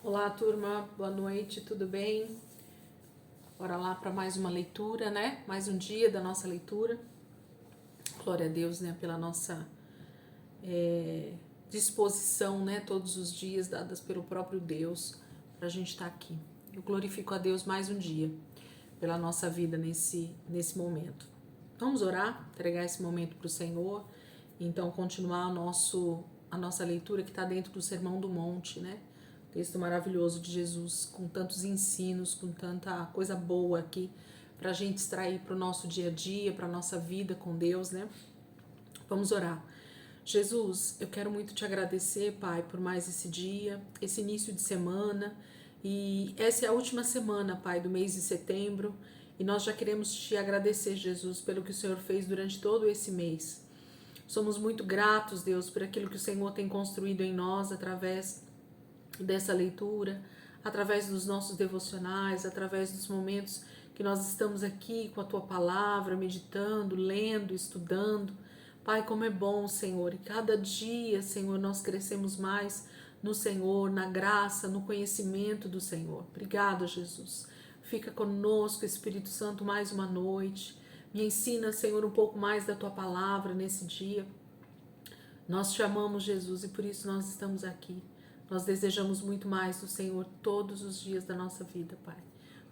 Olá, turma, boa noite, tudo bem? Bora lá para mais uma leitura, né? Mais um dia da nossa leitura. Glória a Deus, né? Pela nossa disposição, né? Todos os dias dadas pelo próprio Deus para a gente estar aqui. Eu glorifico a Deus mais um dia pela nossa vida nesse momento. Vamos orar, entregar esse momento para o Senhor, e então continuar a nossa leitura que está dentro do Sermão do Monte, né? Texto maravilhoso de Jesus, com tantos ensinos, com tanta coisa boa aqui para a gente extrair para o nosso dia a dia, para a nossa vida com Deus, né? Vamos orar. Jesus, eu quero muito te agradecer, Pai, por mais esse dia, esse início de semana. E essa é a última semana, Pai, do mês de setembro. E nós já queremos te agradecer, Jesus, pelo que o Senhor fez durante todo esse mês. Somos muito gratos, Deus, por aquilo que o Senhor tem construído em nós através dessa leitura, através dos nossos devocionais, através dos momentos que nós estamos aqui com a Tua palavra, meditando, lendo, estudando. Pai, como é bom, Senhor, e cada dia, Senhor, nós crescemos mais no Senhor, na graça, no conhecimento do Senhor. Obrigada, Jesus. Fica conosco, Espírito Santo, mais uma noite. Me ensina, Senhor, um pouco mais da Tua palavra nesse dia. Nós te amamos, Jesus, e por isso nós estamos aqui. Nós desejamos muito mais do Senhor todos os dias da nossa vida, Pai.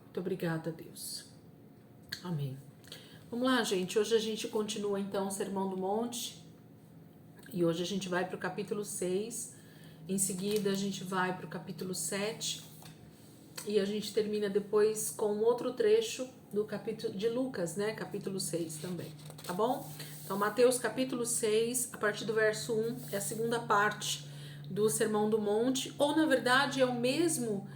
Muito obrigada, Deus. Amém. Vamos lá, gente. Hoje a gente continua, então, o Sermão do Monte. E hoje a gente vai para o capítulo 6. Em seguida, a gente vai para o capítulo 7. E a gente termina depois com outro trecho do capítulo de Lucas, né? Capítulo 6 também, tá bom? Então, Mateus capítulo 6, a partir do verso 1, é a segunda parte do Sermão do Monte, ou na verdade é o mesmo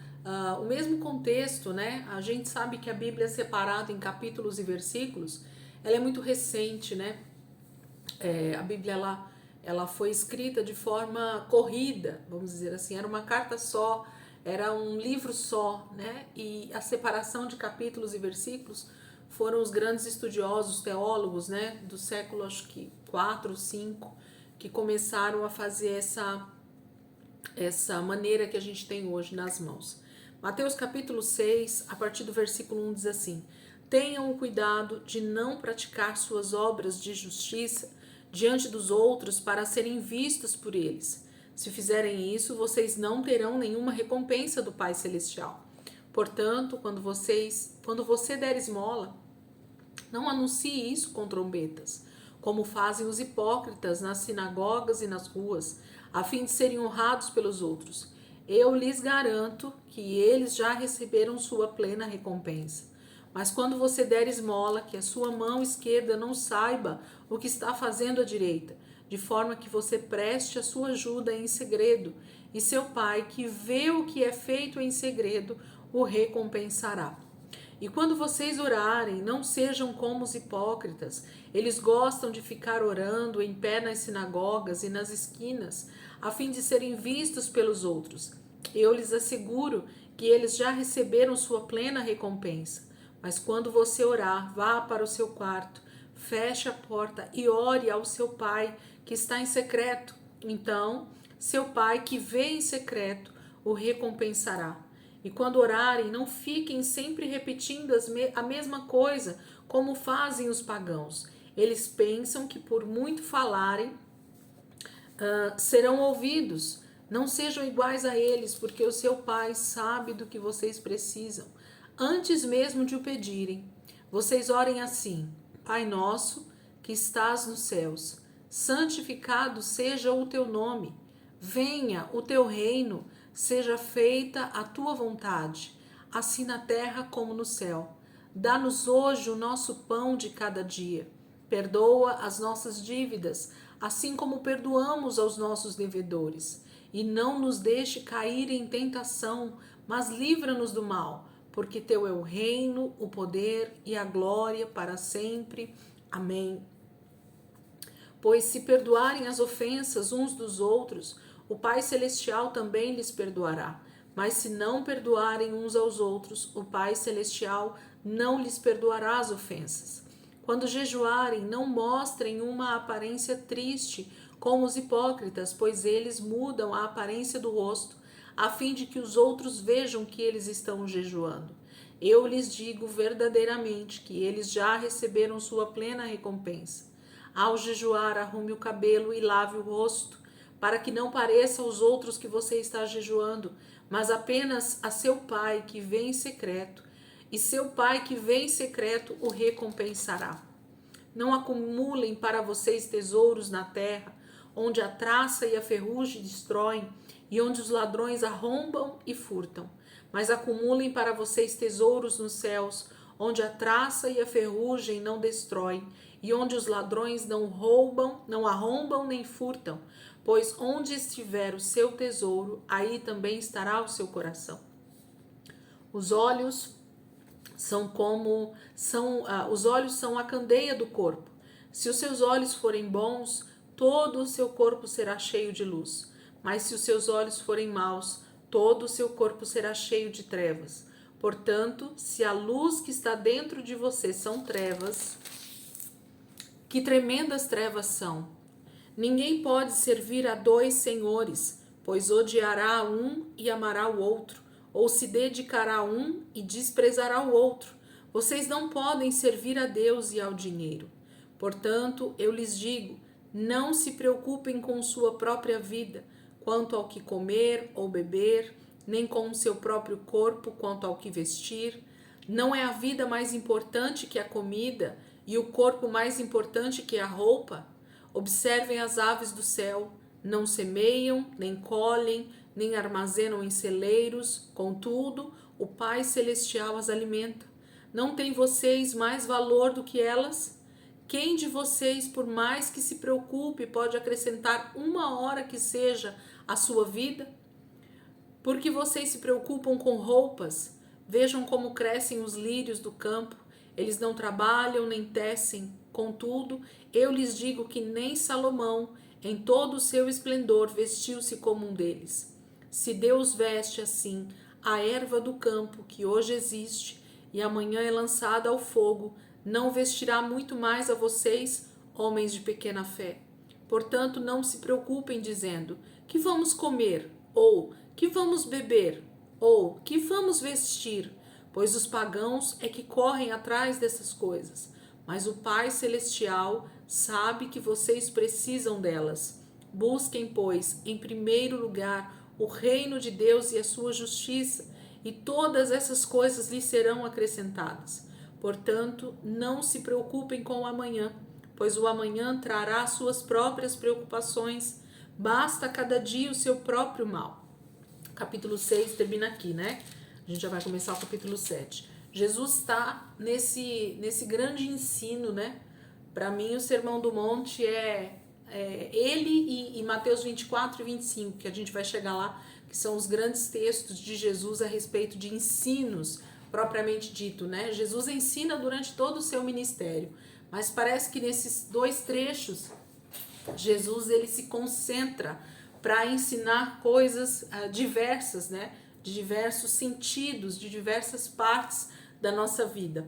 contexto, né? A gente sabe que a Bíblia é separada em capítulos e versículos, ela é muito recente, né? A Bíblia ela foi escrita de forma corrida, vamos dizer assim, era uma carta só, era um livro só, né? E a separação de capítulos e versículos foram os grandes estudiosos, teólogos, né? Do século, acho que 4, 5, que começaram a fazer essa maneira que a gente tem hoje nas mãos. Mateus capítulo 6, a partir do versículo 1 diz assim: Tenham o cuidado de não praticar suas obras de justiça diante dos outros para serem vistos por eles. Se fizerem isso, vocês não terão nenhuma recompensa do Pai Celestial. Portanto, quando você der esmola, não anuncie isso com trombetas, como fazem os hipócritas nas sinagogas e nas ruas, a fim de serem honrados pelos outros. Eu lhes garanto que eles já receberam sua plena recompensa. Mas quando você der esmola, que a sua mão esquerda não saiba o que está fazendo a direita, de forma que você preste a sua ajuda em segredo, e seu pai, que vê o que é feito em segredo, o recompensará. E quando vocês orarem, não sejam como os hipócritas. Eles gostam de ficar orando em pé nas sinagogas e nas esquinas, a fim de serem vistos pelos outros. Eu lhes asseguro que eles já receberam sua plena recompensa. Mas quando você orar, vá para o seu quarto, feche a porta e ore ao seu pai que está em secreto. Então, seu pai que vê em secreto o recompensará. E quando orarem, não fiquem sempre repetindo a mesma coisa, como fazem os pagãos. Eles pensam que por muito falarem, serão ouvidos. Não sejam iguais a eles, porque o seu Pai sabe do que vocês precisam, antes mesmo de o pedirem. Vocês orem assim: Pai nosso, que estás nos céus, santificado seja o teu nome. Venha o teu reino, seja feita a tua vontade, assim na terra como no céu. Dá-nos hoje o nosso pão de cada dia. Perdoa as nossas dívidas, assim como perdoamos aos nossos devedores. E não nos deixe cair em tentação, mas livra-nos do mal, porque teu é o reino, o poder e a glória para sempre. Amém. Pois se perdoarem as ofensas uns dos outros, o Pai Celestial também lhes perdoará. Mas se não perdoarem uns aos outros, o Pai Celestial não lhes perdoará as ofensas. Quando jejuarem, não mostrem uma aparência triste como os hipócritas, pois eles mudam a aparência do rosto, a fim de que os outros vejam que eles estão jejuando. Eu lhes digo verdadeiramente que eles já receberam sua plena recompensa. Ao jejuar, arrume o cabelo e lave o rosto, para que não pareça aos outros que você está jejuando, mas apenas a seu pai que vem em secreto, e seu pai que vem em secreto o recompensará. Não acumulem para vocês tesouros na terra, onde a traça e a ferrugem destroem, e onde os ladrões arrombam e furtam. Mas acumulem para vocês tesouros nos céus, onde a traça e a ferrugem não destroem, e onde os ladrões não arrombam nem furtam. Pois onde estiver o seu tesouro, aí também estará o seu coração. Os olhos são a candeia do corpo. Se os seus olhos forem bons, todo o seu corpo será cheio de luz. Mas se os seus olhos forem maus, todo o seu corpo será cheio de trevas. Portanto, se a luz que está dentro de você são trevas, que tremendas trevas são! Ninguém pode servir a dois senhores, pois odiará um e amará o outro, ou se dedicará a um e desprezará o outro. Vocês não podem servir a Deus e ao dinheiro. Portanto, eu lhes digo, não se preocupem com sua própria vida, quanto ao que comer ou beber, nem com o seu próprio corpo, quanto ao que vestir. Não é a vida mais importante que a comida, e o corpo mais importante que a roupa? Observem as aves do céu, não semeiam, nem colhem, nem armazenam em celeiros, contudo, o Pai Celestial as alimenta. Não têm vocês mais valor do que elas? Quem de vocês, por mais que se preocupe, pode acrescentar uma hora que seja à sua vida? Porque vocês se preocupam com roupas? Vejam como crescem os lírios do campo. Eles não trabalham nem tecem. Contudo, eu lhes digo que nem Salomão, em todo o seu esplendor, vestiu-se como um deles. Se Deus veste assim a erva do campo, que hoje existe, e amanhã é lançada ao fogo, não vestirá muito mais a vocês, homens de pequena fé. Portanto, não se preocupem dizendo, que vamos comer? Ou, que vamos beber? Ou, que vamos vestir? Pois os pagãos é que correm atrás dessas coisas. Mas o Pai Celestial sabe que vocês precisam delas. Busquem, pois, em primeiro lugar, o reino de Deus e a sua justiça, e todas essas coisas lhes serão acrescentadas. Portanto, não se preocupem com o amanhã, pois o amanhã trará suas próprias preocupações. Basta cada dia o seu próprio mal. Capítulo 6 termina aqui, né? A gente já vai começar o capítulo 7. Jesus está nesse grande ensino, né? Para mim, o Sermão do Monte é ele e Mateus 24 e 25, que a gente vai chegar lá, que são os grandes textos de Jesus a respeito de ensinos, propriamente dito, né? Jesus ensina durante todo o seu ministério, mas parece que nesses dois trechos, Jesus ele se concentra para ensinar coisas diversas, né? De diversos sentidos, de diversas partes da nossa vida.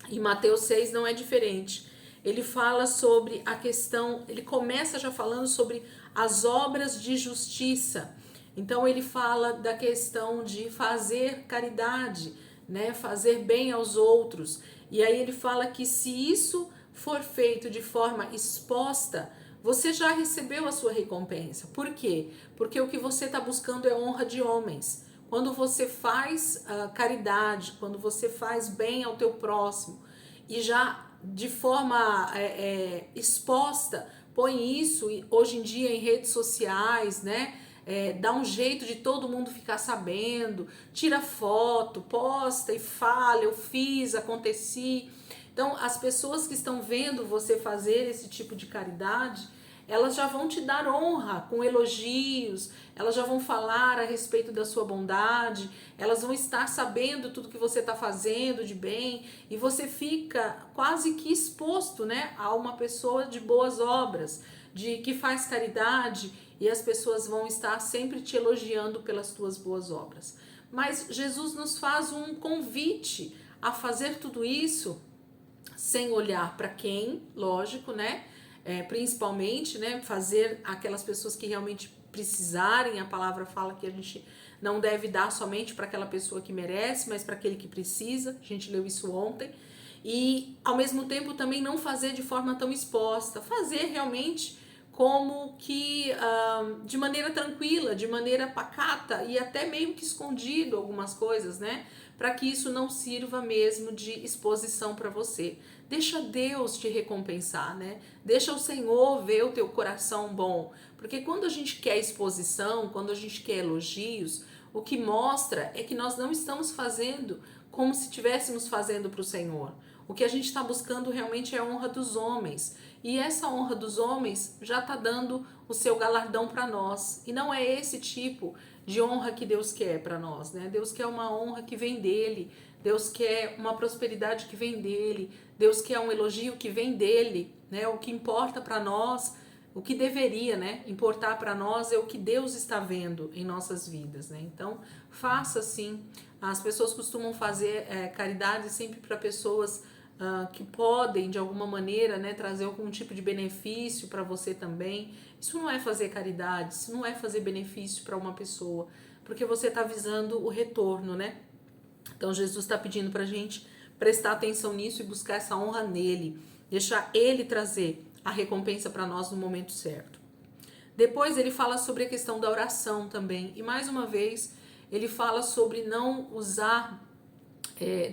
E Mateus 6 não é diferente. Ele fala sobre a questão, ele começa já falando sobre as obras de justiça. Então ele fala da questão de fazer caridade, né? Fazer bem aos outros. E aí ele fala que se isso for feito de forma exposta, você já recebeu a sua recompensa. Por quê? Porque o que você está buscando é honra de homens. Quando você faz caridade, quando você faz bem ao teu próximo e já de forma exposta, põe isso hoje em dia em redes sociais, né? Dá um jeito de todo mundo ficar sabendo, tira foto, posta e fala, eu fiz, aconteci. Então, as pessoas que estão vendo você fazer esse tipo de caridade, elas já vão te dar honra com elogios, elas já vão falar a respeito da sua bondade, elas vão estar sabendo tudo que você está fazendo de bem, e você fica quase que exposto, né, a uma pessoa de boas obras, de que faz caridade, e as pessoas vão estar sempre te elogiando pelas tuas boas obras. Mas Jesus nos faz um convite a fazer tudo isso sem olhar para quem, lógico, né? Principalmente, né, fazer aquelas pessoas que realmente precisarem. A palavra fala que a gente não deve dar somente para aquela pessoa que merece, mas para aquele que precisa. A gente leu isso ontem. E, ao mesmo tempo, também não fazer de forma tão exposta. Fazer realmente como que de maneira tranquila, de maneira pacata e até meio que escondido algumas coisas, né? Para que isso não sirva mesmo de exposição para você. Deixa Deus te recompensar, né? Deixa o Senhor ver o teu coração bom. Porque quando a gente quer exposição, quando a gente quer elogios, o que mostra é que nós não estamos fazendo como se estivéssemos fazendo para o Senhor. O que a gente está buscando realmente é a honra dos homens. E essa honra dos homens já está dando o seu galardão para nós. E não é esse tipo de honra que Deus quer para nós, né? Deus quer uma honra que vem dele. Deus quer uma prosperidade que vem dele. Deus quer um elogio que vem dele, né? O que importa para nós, o que deveria, né, importar para nós é o que Deus está vendo em nossas vidas, né? Então, faça assim. As pessoas costumam fazer caridade sempre para pessoas que podem, de alguma maneira, né, trazer algum tipo de benefício para você também. Isso não é fazer caridade, isso não é fazer benefício para uma pessoa, porque você está visando o retorno, né? Então, Jesus está pedindo para a gente prestar atenção nisso e buscar essa honra nele, deixar ele trazer a recompensa para nós no momento certo. Depois ele fala sobre a questão da oração também, e mais uma vez ele fala sobre não usar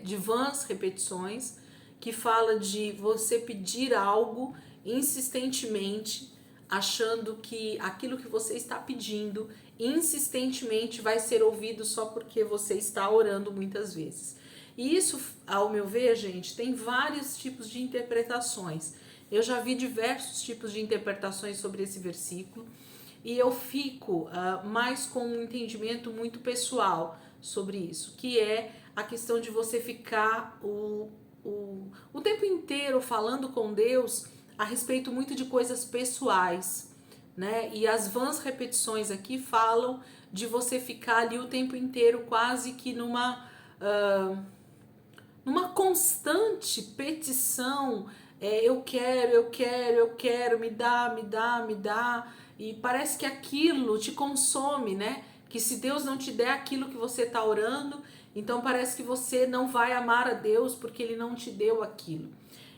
de vãs repetições, que fala de você pedir algo insistentemente, achando que aquilo que você está pedindo insistentemente vai ser ouvido só porque você está orando muitas vezes. E isso, ao meu ver, gente, tem vários tipos de interpretações. Eu já vi diversos tipos de interpretações sobre esse versículo e eu fico mais com um entendimento muito pessoal sobre isso, que é a questão de você ficar o tempo inteiro falando com Deus a respeito muito de coisas pessoais, né? E as vãs repetições aqui falam de você ficar ali o tempo inteiro quase que numa constante petição, eu quero, me dá, e parece que aquilo te consome, né? Que se Deus não te der aquilo que você está orando, então parece que você não vai amar a Deus porque Ele não te deu aquilo.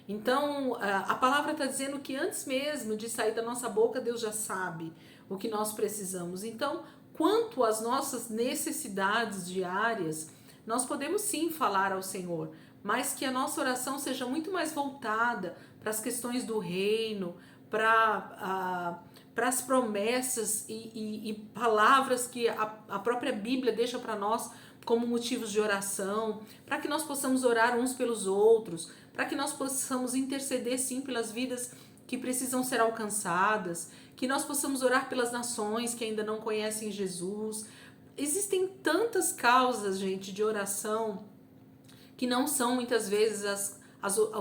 Então a palavra está dizendo que antes mesmo de sair da nossa boca, Deus já sabe o que nós precisamos. Então, quanto às nossas necessidades diárias, nós podemos sim falar ao Senhor, mas que a nossa oração seja muito mais voltada para as questões do reino, para as promessas e palavras que a própria Bíblia deixa para nós como motivos de oração, para que nós possamos orar uns pelos outros, para que nós possamos interceder sim pelas vidas que precisam ser alcançadas, que nós possamos orar pelas nações que ainda não conhecem Jesus. Existem tantas causas, gente, de oração que não são muitas vezes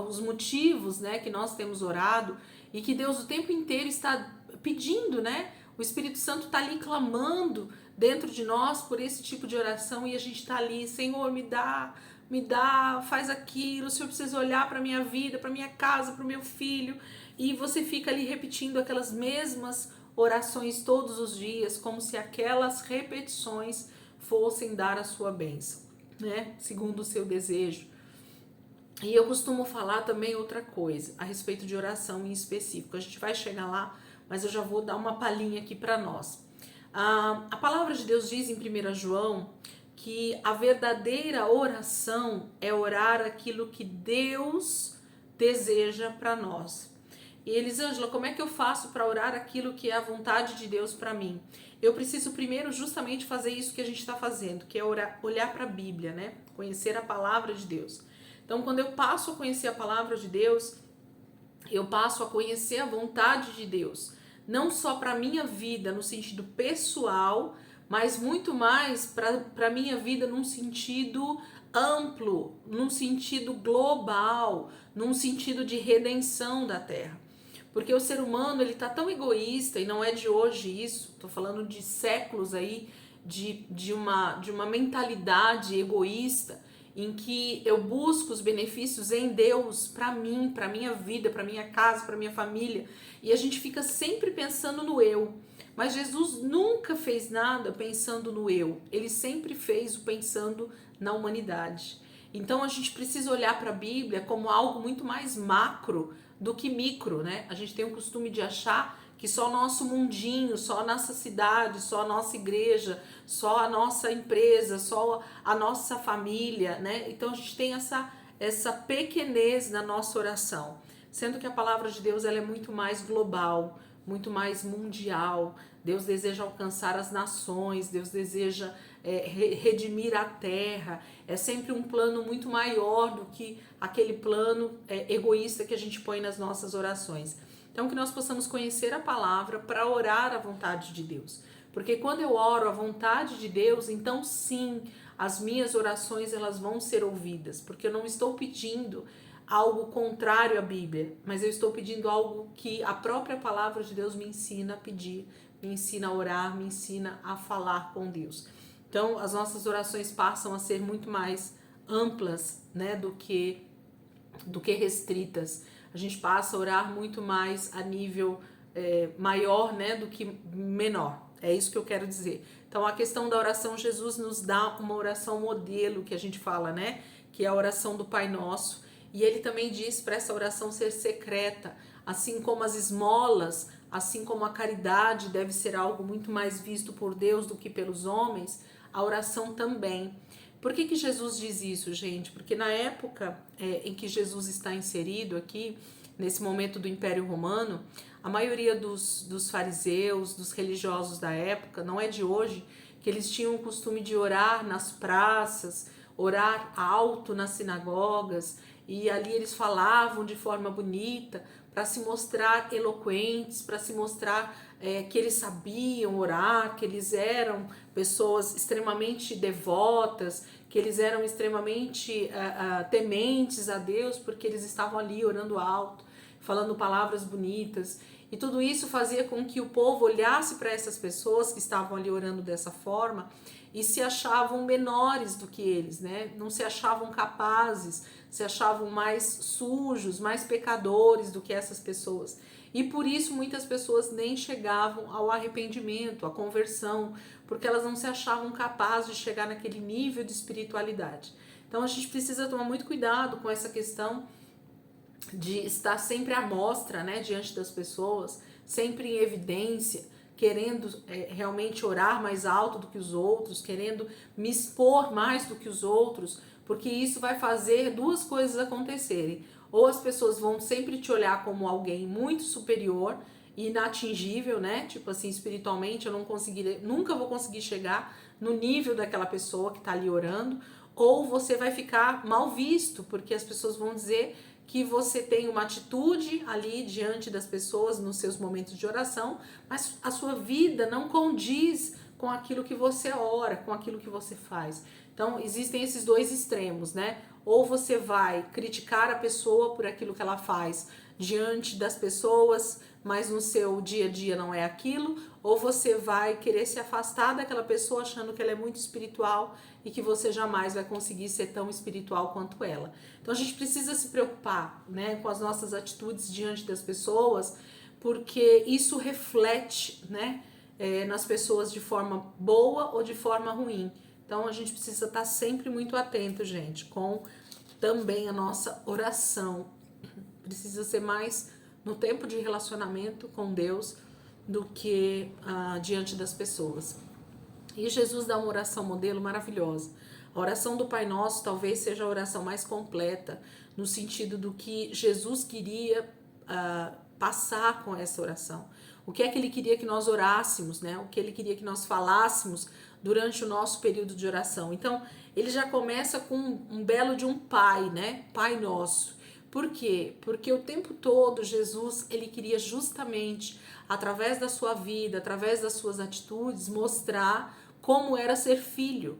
os motivos, né, que nós temos orado e que Deus o tempo inteiro está pedindo, né? O Espírito Santo está ali clamando dentro de nós por esse tipo de oração e a gente está ali, Senhor, me dá, faz aquilo, o Senhor precisa olhar para a minha vida, para a minha casa, para o meu filho, e você fica ali repetindo aquelas mesmas orações todos os dias, como se aquelas repetições fossem dar a sua bênção, né? Segundo o seu desejo. E eu costumo falar também outra coisa a respeito de oração em específico. A gente vai chegar lá, mas eu já vou dar uma palhinha aqui para nós. A palavra de Deus diz em 1 João que a verdadeira oração é orar aquilo que Deus deseja para nós. E Elisângela, como é que eu faço para orar aquilo que é a vontade de Deus para mim? Eu preciso primeiro justamente fazer isso que a gente está fazendo, que é olhar para a Bíblia, né? Conhecer a palavra de Deus. Então, quando eu passo a conhecer a palavra de Deus, eu passo a conhecer a vontade de Deus. Não só para a minha vida no sentido pessoal, mas muito mais para a minha vida num sentido amplo, num sentido global, num sentido de redenção da terra. Porque o ser humano, ele tá tão egoísta, e não é de hoje isso, tô falando de séculos aí, de uma mentalidade egoísta, em que eu busco os benefícios em Deus para mim, para minha vida, para minha casa, para minha família, e a gente fica sempre pensando no eu. Mas Jesus nunca fez nada pensando no eu, ele sempre fez o pensando na humanidade. Então a gente precisa olhar para a Bíblia como algo muito mais macro do que micro, né? A gente tem o costume de achar que só o nosso mundinho, só a nossa cidade, só a nossa igreja, só a nossa empresa, só a nossa família, né? Então a gente tem essa pequenez na nossa oração, sendo que a palavra de Deus ela é muito mais global, muito mais mundial. Deus deseja alcançar as nações, Deus deseja redimir a terra. É sempre um plano muito maior do que aquele plano egoísta que a gente põe nas nossas orações. Então, que nós possamos conhecer a palavra para orar a vontade de Deus. Porque quando eu oro a vontade de Deus, então sim, as minhas orações elas vão ser ouvidas. Porque eu não estou pedindo algo contrário à Bíblia, mas eu estou pedindo algo que a própria palavra de Deus me ensina a pedir, me ensina a orar, me ensina a falar com Deus. Então, as nossas orações passam a ser muito mais amplas, né, do que restritas. A gente passa a orar muito mais a nível maior, né, do que menor. É isso que eu quero dizer. Então, a questão da oração, Jesus nos dá uma oração modelo, que a gente fala, né, que é a oração do Pai Nosso. E ele também diz para essa oração ser secreta, assim como as esmolas, assim como a caridade deve ser algo muito mais visto por Deus do que pelos homens, a oração também. Por que Jesus diz isso, gente? Porque na época em que Jesus está inserido aqui, nesse momento do Império Romano, a maioria dos fariseus, dos religiosos da época, não é de hoje, que eles tinham o costume de orar nas praças, orar alto nas sinagogas, e ali eles falavam de forma bonita, para se mostrar eloquentes, para se mostrar que eles sabiam orar, que eles eram pessoas extremamente devotas, que eles eram extremamente tementes a Deus, porque eles estavam ali orando alto, falando palavras bonitas. E tudo isso fazia com que o povo olhasse para essas pessoas que estavam ali orando dessa forma e se achavam menores do que eles, né? Não se achavam capazes, se achavam mais sujos, mais pecadores do que essas pessoas. E por isso muitas pessoas nem chegavam ao arrependimento, à conversão, porque elas não se achavam capazes de chegar naquele nível de espiritualidade. Então a gente precisa tomar muito cuidado com essa questão de estar sempre à mostra, né, diante das pessoas, sempre em evidência, querendo realmente orar mais alto do que os outros, querendo me expor mais do que os outros, porque isso vai fazer duas coisas acontecerem. Ou as pessoas vão sempre te olhar como alguém muito superior e inatingível, né? Tipo assim, espiritualmente eu não conseguirei, nunca vou conseguir chegar no nível daquela pessoa que tá ali orando, ou você vai ficar mal visto, porque as pessoas vão dizer que você tem uma atitude ali diante das pessoas nos seus momentos de oração, mas a sua vida não condiz com aquilo que você ora, com aquilo que você faz. Então, existem esses dois extremos, né? Ou você vai criticar a pessoa por aquilo que ela faz diante das pessoas, mas no seu dia a dia não é aquilo, ou você vai querer se afastar daquela pessoa achando que ela é muito espiritual e que você jamais vai conseguir ser tão espiritual quanto ela. Então a gente precisa se preocupar, né, com as nossas atitudes diante das pessoas, porque isso reflete, né, nas pessoas de forma boa ou de forma ruim. Então a gente precisa estar sempre muito atento, gente, com também a nossa oração. Precisa ser mais no tempo de relacionamento com Deus do que diante das pessoas. E Jesus dá uma oração modelo maravilhosa. A oração do Pai Nosso talvez seja a oração mais completa, no sentido do que Jesus queria passar com essa oração. O que é que ele queria que nós orássemos, né? O que ele queria que nós falássemos durante o nosso período de oração. Então, ele já começa com um belo de um Pai, né? Pai Nosso. Por quê? Porque o tempo todo Jesus, ele queria justamente, através da sua vida, através das suas atitudes, mostrar como era ser filho,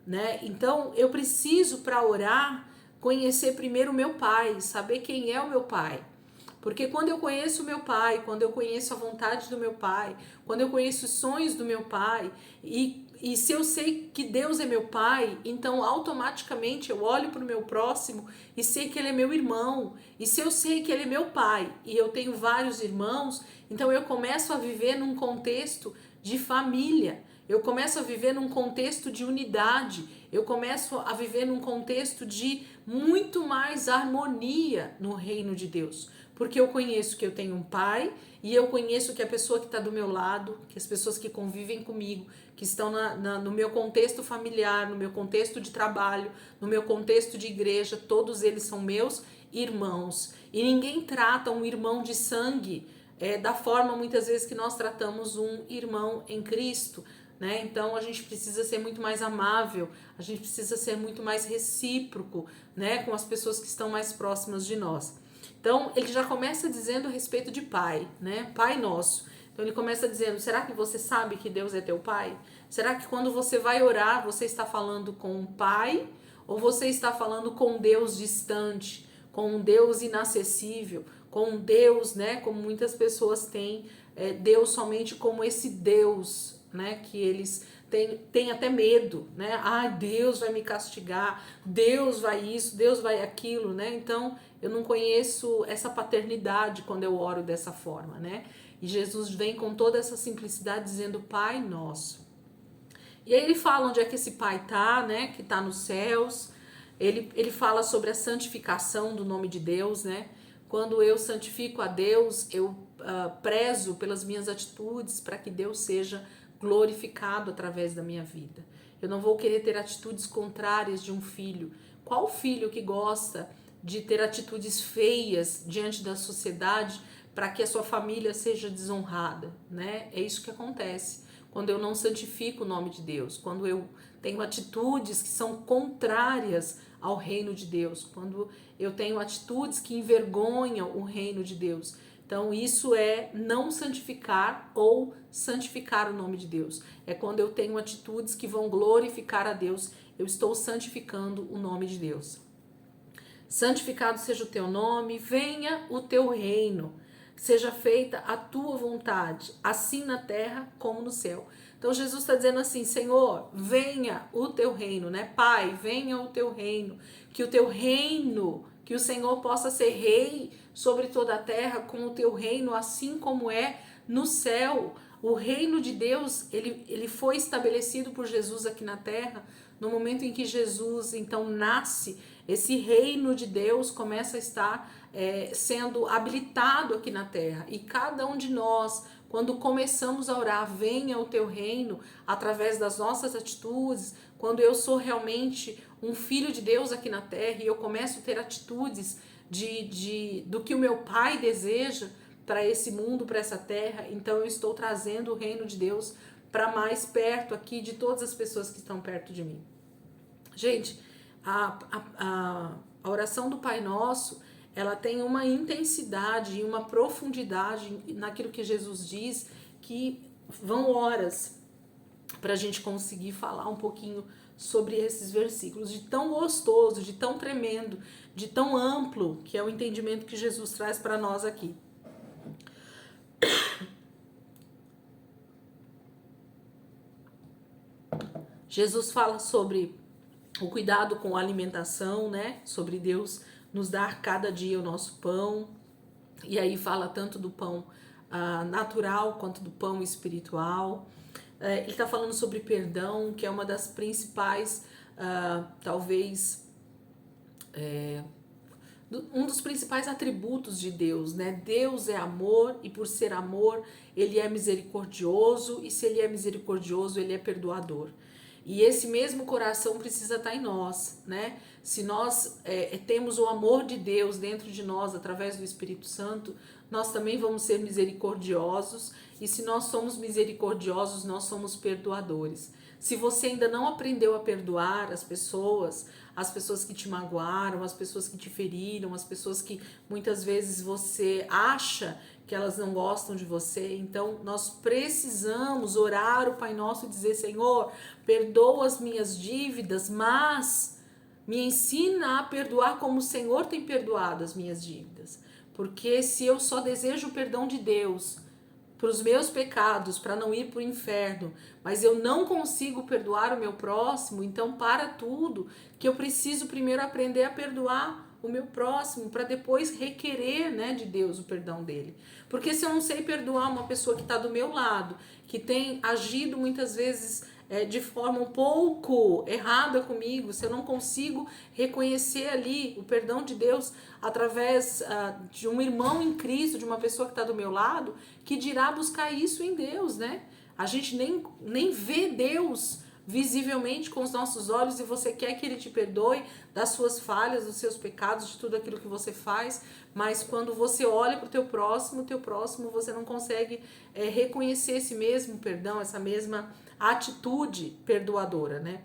né? Então, eu preciso, para orar, conhecer primeiro o meu Pai, saber quem é o meu Pai. Porque quando eu conheço o meu Pai, quando eu conheço a vontade do meu Pai, quando eu conheço os sonhos do meu Pai, e E se eu sei que Deus é meu pai, então automaticamente eu olho para o meu próximo e sei que ele é meu irmão. E se eu sei que ele é meu pai e eu tenho vários irmãos, então eu começo a viver num contexto de família. Eu começo a viver num contexto de unidade. Eu começo a viver num contexto de muito mais harmonia no reino de Deus. Porque eu conheço que eu tenho um pai e eu conheço que a pessoa que está do meu lado, que as pessoas que convivem comigo, que estão no meu contexto familiar, no meu contexto de trabalho, no meu contexto de igreja, todos eles são meus irmãos. E ninguém trata um irmão de sangue da forma muitas vezes que nós tratamos um irmão em Cristo. Né? Então a gente precisa ser muito mais amável, a gente precisa ser muito mais recíproco, né, com as pessoas que estão mais próximas de nós. Então ele já começa dizendo a respeito de pai, né? Pai nosso. Então ele começa dizendo: será que você sabe que Deus é teu pai? Será que quando você vai orar, você está falando com um pai ou você está falando com um Deus distante, com um Deus inacessível, com um Deus, né, como muitas pessoas têm, Deus somente como esse Deus, né, que eles têm até medo, né? Ah, Deus vai me castigar, Deus vai isso, Deus vai aquilo, né? Então, eu não conheço essa paternidade quando eu oro dessa forma, né? E Jesus vem com toda essa simplicidade dizendo: Pai nosso. E aí ele fala onde é que esse Pai tá, né? Que tá nos céus. Ele fala sobre a santificação do nome de Deus, né? Quando eu santifico a Deus, eu prezo pelas minhas atitudes para que Deus seja glorificado através da minha vida. Eu não vou querer ter atitudes contrárias de um filho. Qual filho que gosta de ter atitudes feias diante da sociedade para que a sua família seja desonrada, né? É isso que acontece quando eu não santifico o nome de Deus, quando eu tenho atitudes que são contrárias ao reino de Deus, quando eu tenho atitudes que envergonham o reino de Deus. Então isso é não santificar ou santificar o nome de Deus. É quando eu tenho atitudes que vão glorificar a Deus, eu estou santificando o nome de Deus. Santificado seja o teu nome, venha o teu reino, seja feita a tua vontade, assim na terra como no céu. Então Jesus está dizendo assim: Senhor, venha o teu reino, né? Pai, venha o teu reino, que o teu reino, que o Senhor possa ser rei sobre toda a terra, com o teu reino, assim como é no céu. O reino de Deus, ele foi estabelecido por Jesus aqui na terra. No momento em que Jesus então nasce, esse reino de Deus começa a estar sendo habilitado aqui na terra. E cada um de nós, quando começamos a orar, venha o teu reino, através das nossas atitudes, quando eu sou realmente um filho de Deus aqui na terra e eu começo a ter atitudes do que o meu Pai deseja para esse mundo, para essa terra, então eu estou trazendo o reino de Deus para mais perto aqui de todas as pessoas que estão perto de mim. Gente, a oração do Pai Nosso, ela tem uma intensidade e uma profundidade naquilo que Jesus diz, que vão horas para a gente conseguir falar um pouquinho sobre esses versículos, de tão gostoso, de tão tremendo, de tão amplo, que é o entendimento que Jesus traz para nós aqui. Jesus fala sobre o cuidado com a alimentação, né? Sobre Deus nos dar cada dia o nosso pão. E aí fala tanto do pão natural quanto do pão espiritual. Ele está falando sobre perdão, que é uma das principais, talvez, um dos principais atributos de Deus, né? Deus é amor e por ser amor, ele é misericordioso e se ele é misericordioso, ele é perdoador. E esse mesmo coração precisa estar em nós, né? Se nós temos o amor de Deus dentro de nós através do Espírito Santo, nós também vamos ser misericordiosos. E se nós somos misericordiosos, nós somos perdoadores. Se você ainda não aprendeu a perdoar as pessoas que te magoaram, as pessoas que te feriram, as pessoas que muitas vezes você acha que elas não gostam de você, então nós precisamos orar o Pai Nosso e dizer: Senhor, perdoa as minhas dívidas, mas me ensina a perdoar como o Senhor tem perdoado as minhas dívidas. Porque se eu só desejo o perdão de Deus para os meus pecados, para não ir para o inferno, mas eu não consigo perdoar o meu próximo, então para tudo, que eu preciso primeiro aprender a perdoar o meu próximo, para depois requerer, né, de Deus o perdão dele. Porque se eu não sei perdoar uma pessoa que está do meu lado, que tem agido muitas vezes de forma um pouco errada comigo, se eu não consigo reconhecer ali o perdão de Deus através de um irmão em Cristo, de uma pessoa que está do meu lado, que dirá buscar isso em Deus, né? A gente nem vê Deus visivelmente com os nossos olhos, e você quer que ele te perdoe das suas falhas, dos seus pecados, de tudo aquilo que você faz, mas quando você olha para o teu próximo você não consegue reconhecer esse mesmo perdão, essa mesma atitude perdoadora, né?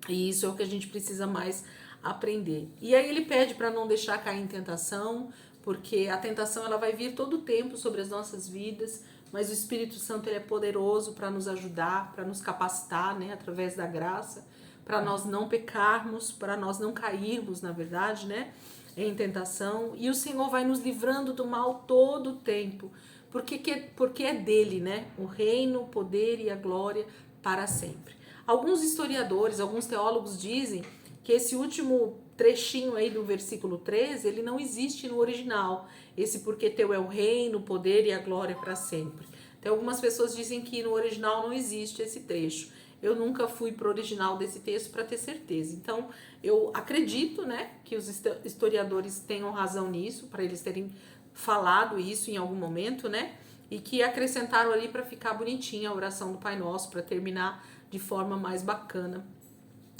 E isso é o que a gente precisa mais aprender. E aí ele pede para não deixar cair em tentação, porque a tentação ela vai vir todo o tempo sobre as nossas vidas, mas o Espírito Santo ele é poderoso para nos ajudar, para nos capacitar, né, através da graça, para nós não pecarmos, para nós não cairmos, na verdade, né, em tentação. E o Senhor vai nos livrando do mal todo o tempo, porque é dele, né, o reino, o poder e a glória para sempre. Alguns historiadores, alguns teólogos dizem que esse último trechinho aí do versículo 13, ele não existe no original. Esse porque teu é o reino, o poder e a glória para sempre. Tem algumas pessoas dizem que no original não existe esse trecho. Eu nunca fui pro original desse texto para ter certeza. Então, eu acredito, né, que os historiadores tenham razão nisso, para eles terem falado isso em algum momento, né? E que acrescentaram ali para ficar bonitinha a oração do Pai Nosso, para terminar de forma mais bacana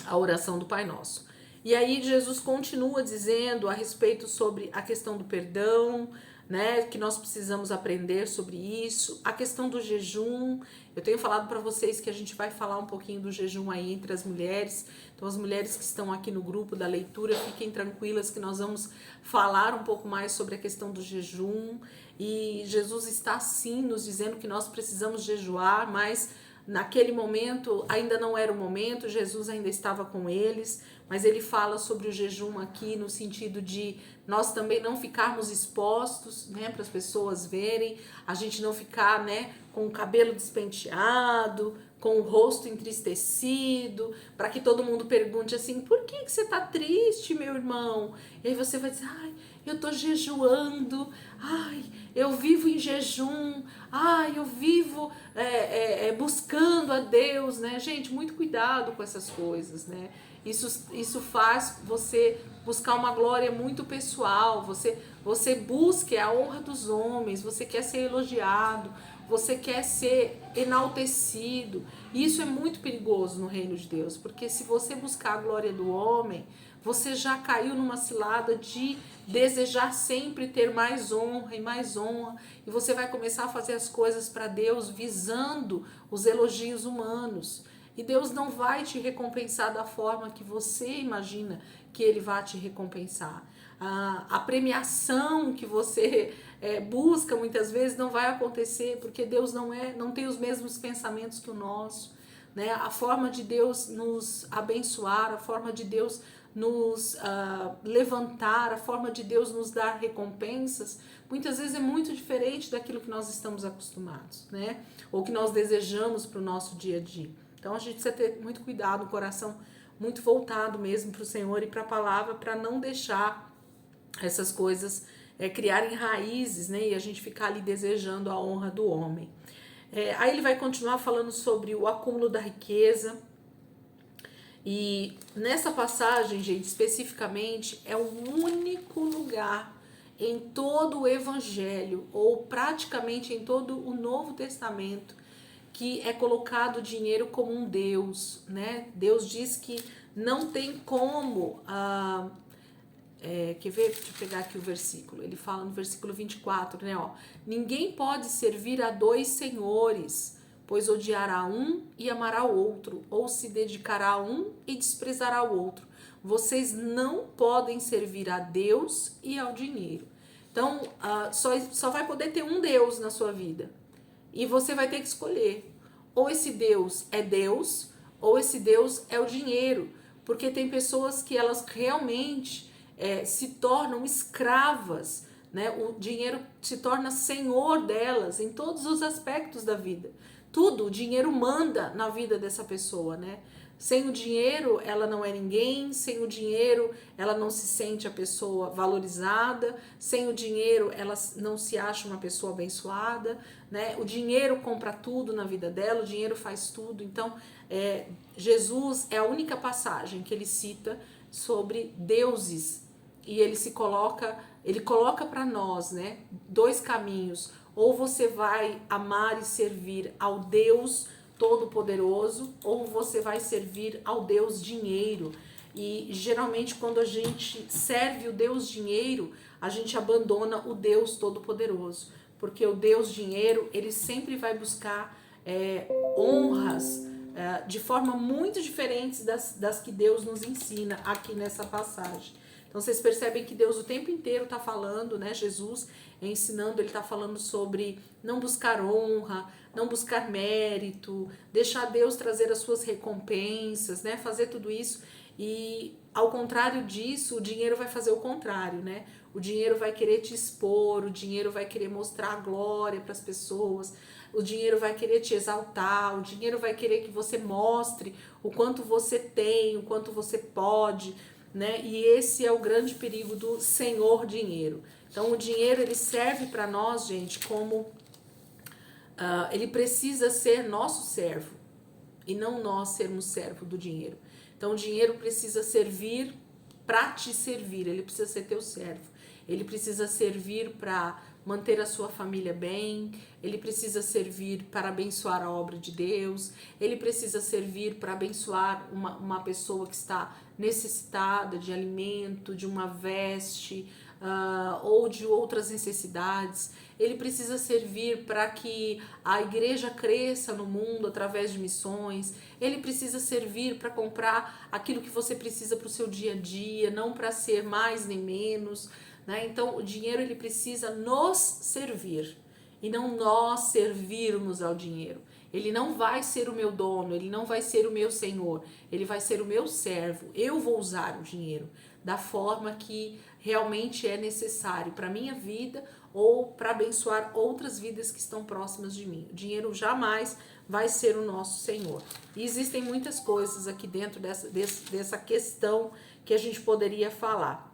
a oração do Pai Nosso. E aí Jesus continua dizendo a respeito sobre a questão do perdão, né, que nós precisamos aprender sobre isso, a questão do jejum. Eu tenho falado para vocês que a gente vai falar um pouquinho do jejum aí entre as mulheres. Então as mulheres que estão aqui no grupo da leitura, fiquem tranquilas que nós vamos falar um pouco mais sobre a questão do jejum. E Jesus está sim nos dizendo que nós precisamos jejuar, mas naquele momento ainda não era o momento, Jesus ainda estava com eles, mas ele fala sobre o jejum aqui no sentido de nós também não ficarmos expostos, né, para as pessoas verem, a gente não ficar, né, com o cabelo despenteado, com o rosto entristecido, para que todo mundo pergunte assim, por que você tá triste, meu irmão? E aí você vai dizer, ai, eu tô jejuando, ai, eu vivo em jejum, ai, eu vivo buscando a Deus, né? Gente, muito cuidado com essas coisas, né? Isso faz você buscar uma glória muito pessoal, você busca a honra dos homens, você quer ser elogiado, você quer ser enaltecido. Isso é muito perigoso no reino de Deus, porque se você buscar a glória do homem, você já caiu numa cilada de desejar sempre ter mais honra, e você vai começar a fazer as coisas para Deus visando os elogios humanos. E Deus não vai te recompensar da forma que você imagina que Ele vai te recompensar. A premiação que você busca muitas vezes não vai acontecer, porque Deus não tem os mesmos pensamentos que o nosso, né? A forma de Deus nos abençoar, a forma de Deus nos levantar, a forma de Deus nos dar recompensas, muitas vezes é muito diferente daquilo que nós estamos acostumados, né? Ou que nós desejamos para o nosso dia a dia. Então a gente precisa ter muito cuidado, o coração muito voltado mesmo para o Senhor e para a palavra, para não deixar essas coisas criarem raízes, né? E a gente ficar ali desejando a honra do homem. Aí ele vai continuar falando sobre o acúmulo da riqueza. E nessa passagem, gente, especificamente, é o único lugar em todo o Evangelho, ou praticamente em todo o Novo Testamento, que é colocado o dinheiro como um Deus, né? Deus diz que não tem como... quer ver? Deixa eu pegar aqui o versículo. Ele fala no versículo 24, né? Ó, ninguém pode servir a dois senhores, pois odiará um e amará o outro, ou se dedicará a um e desprezará o outro. Vocês não podem servir a Deus e ao dinheiro. Então, só vai poder ter um Deus na sua vida. E você vai ter que escolher. Ou esse Deus é Deus, ou esse Deus é o dinheiro. Porque tem pessoas que elas realmente se tornam escravas né? O dinheiro se torna senhor delas em todos os aspectos da vida. Tudo, o dinheiro manda na vida dessa pessoa, né? Sem o dinheiro, ela não é ninguém. Sem o dinheiro, ela não se sente a pessoa valorizada. Sem o dinheiro, ela não se acha uma pessoa abençoada, né? O dinheiro compra tudo na vida dela, o dinheiro faz tudo. Então, Jesus é a única passagem que ele cita sobre deuses, e ele coloca para nós, né, dois caminhos: ou você vai amar e servir ao Deus Todo-Poderoso, ou você vai servir ao Deus Dinheiro. E geralmente quando a gente serve o Deus Dinheiro, a gente abandona o Deus Todo-Poderoso, porque o Deus Dinheiro, ele sempre vai buscar honras de forma muito diferentes das que Deus nos ensina aqui nessa passagem. Então vocês percebem que Deus o tempo inteiro está falando, né? Jesus ensinando, ele está falando sobre não buscar honra, não buscar mérito, deixar Deus trazer as suas recompensas, né? Fazer tudo isso. E ao contrário disso, o dinheiro vai fazer o contrário, né? O dinheiro vai querer te expor, o dinheiro vai querer mostrar a glória para as pessoas, o dinheiro vai querer te exaltar, o dinheiro vai querer que você mostre o quanto você tem, o quanto você pode, né? E esse é o grande perigo do senhor dinheiro. Então o dinheiro, ele serve para nós, gente, como ele precisa ser nosso servo e não nós sermos servo do dinheiro. Então o dinheiro precisa servir para te servir, ele precisa ser teu servo, ele precisa servir para manter a sua família bem, ele precisa servir para abençoar a obra de Deus, ele precisa servir para abençoar uma pessoa que está necessitada de alimento, de uma veste, ou de outras necessidades. Ele precisa servir para que a igreja cresça no mundo através de missões. Ele precisa servir para comprar aquilo que você precisa para o seu dia a dia, não para ser mais nem menos, né? Então o dinheiro, ele precisa nos servir e não nós servirmos ao dinheiro. Ele não vai ser o meu dono, ele não vai ser o meu senhor, ele vai ser o meu servo. Eu vou usar o dinheiro da forma que realmente é necessário para a minha vida ou para abençoar outras vidas que estão próximas de mim. O dinheiro jamais vai ser o nosso senhor. E existem muitas coisas aqui dentro dessa questão que a gente poderia falar.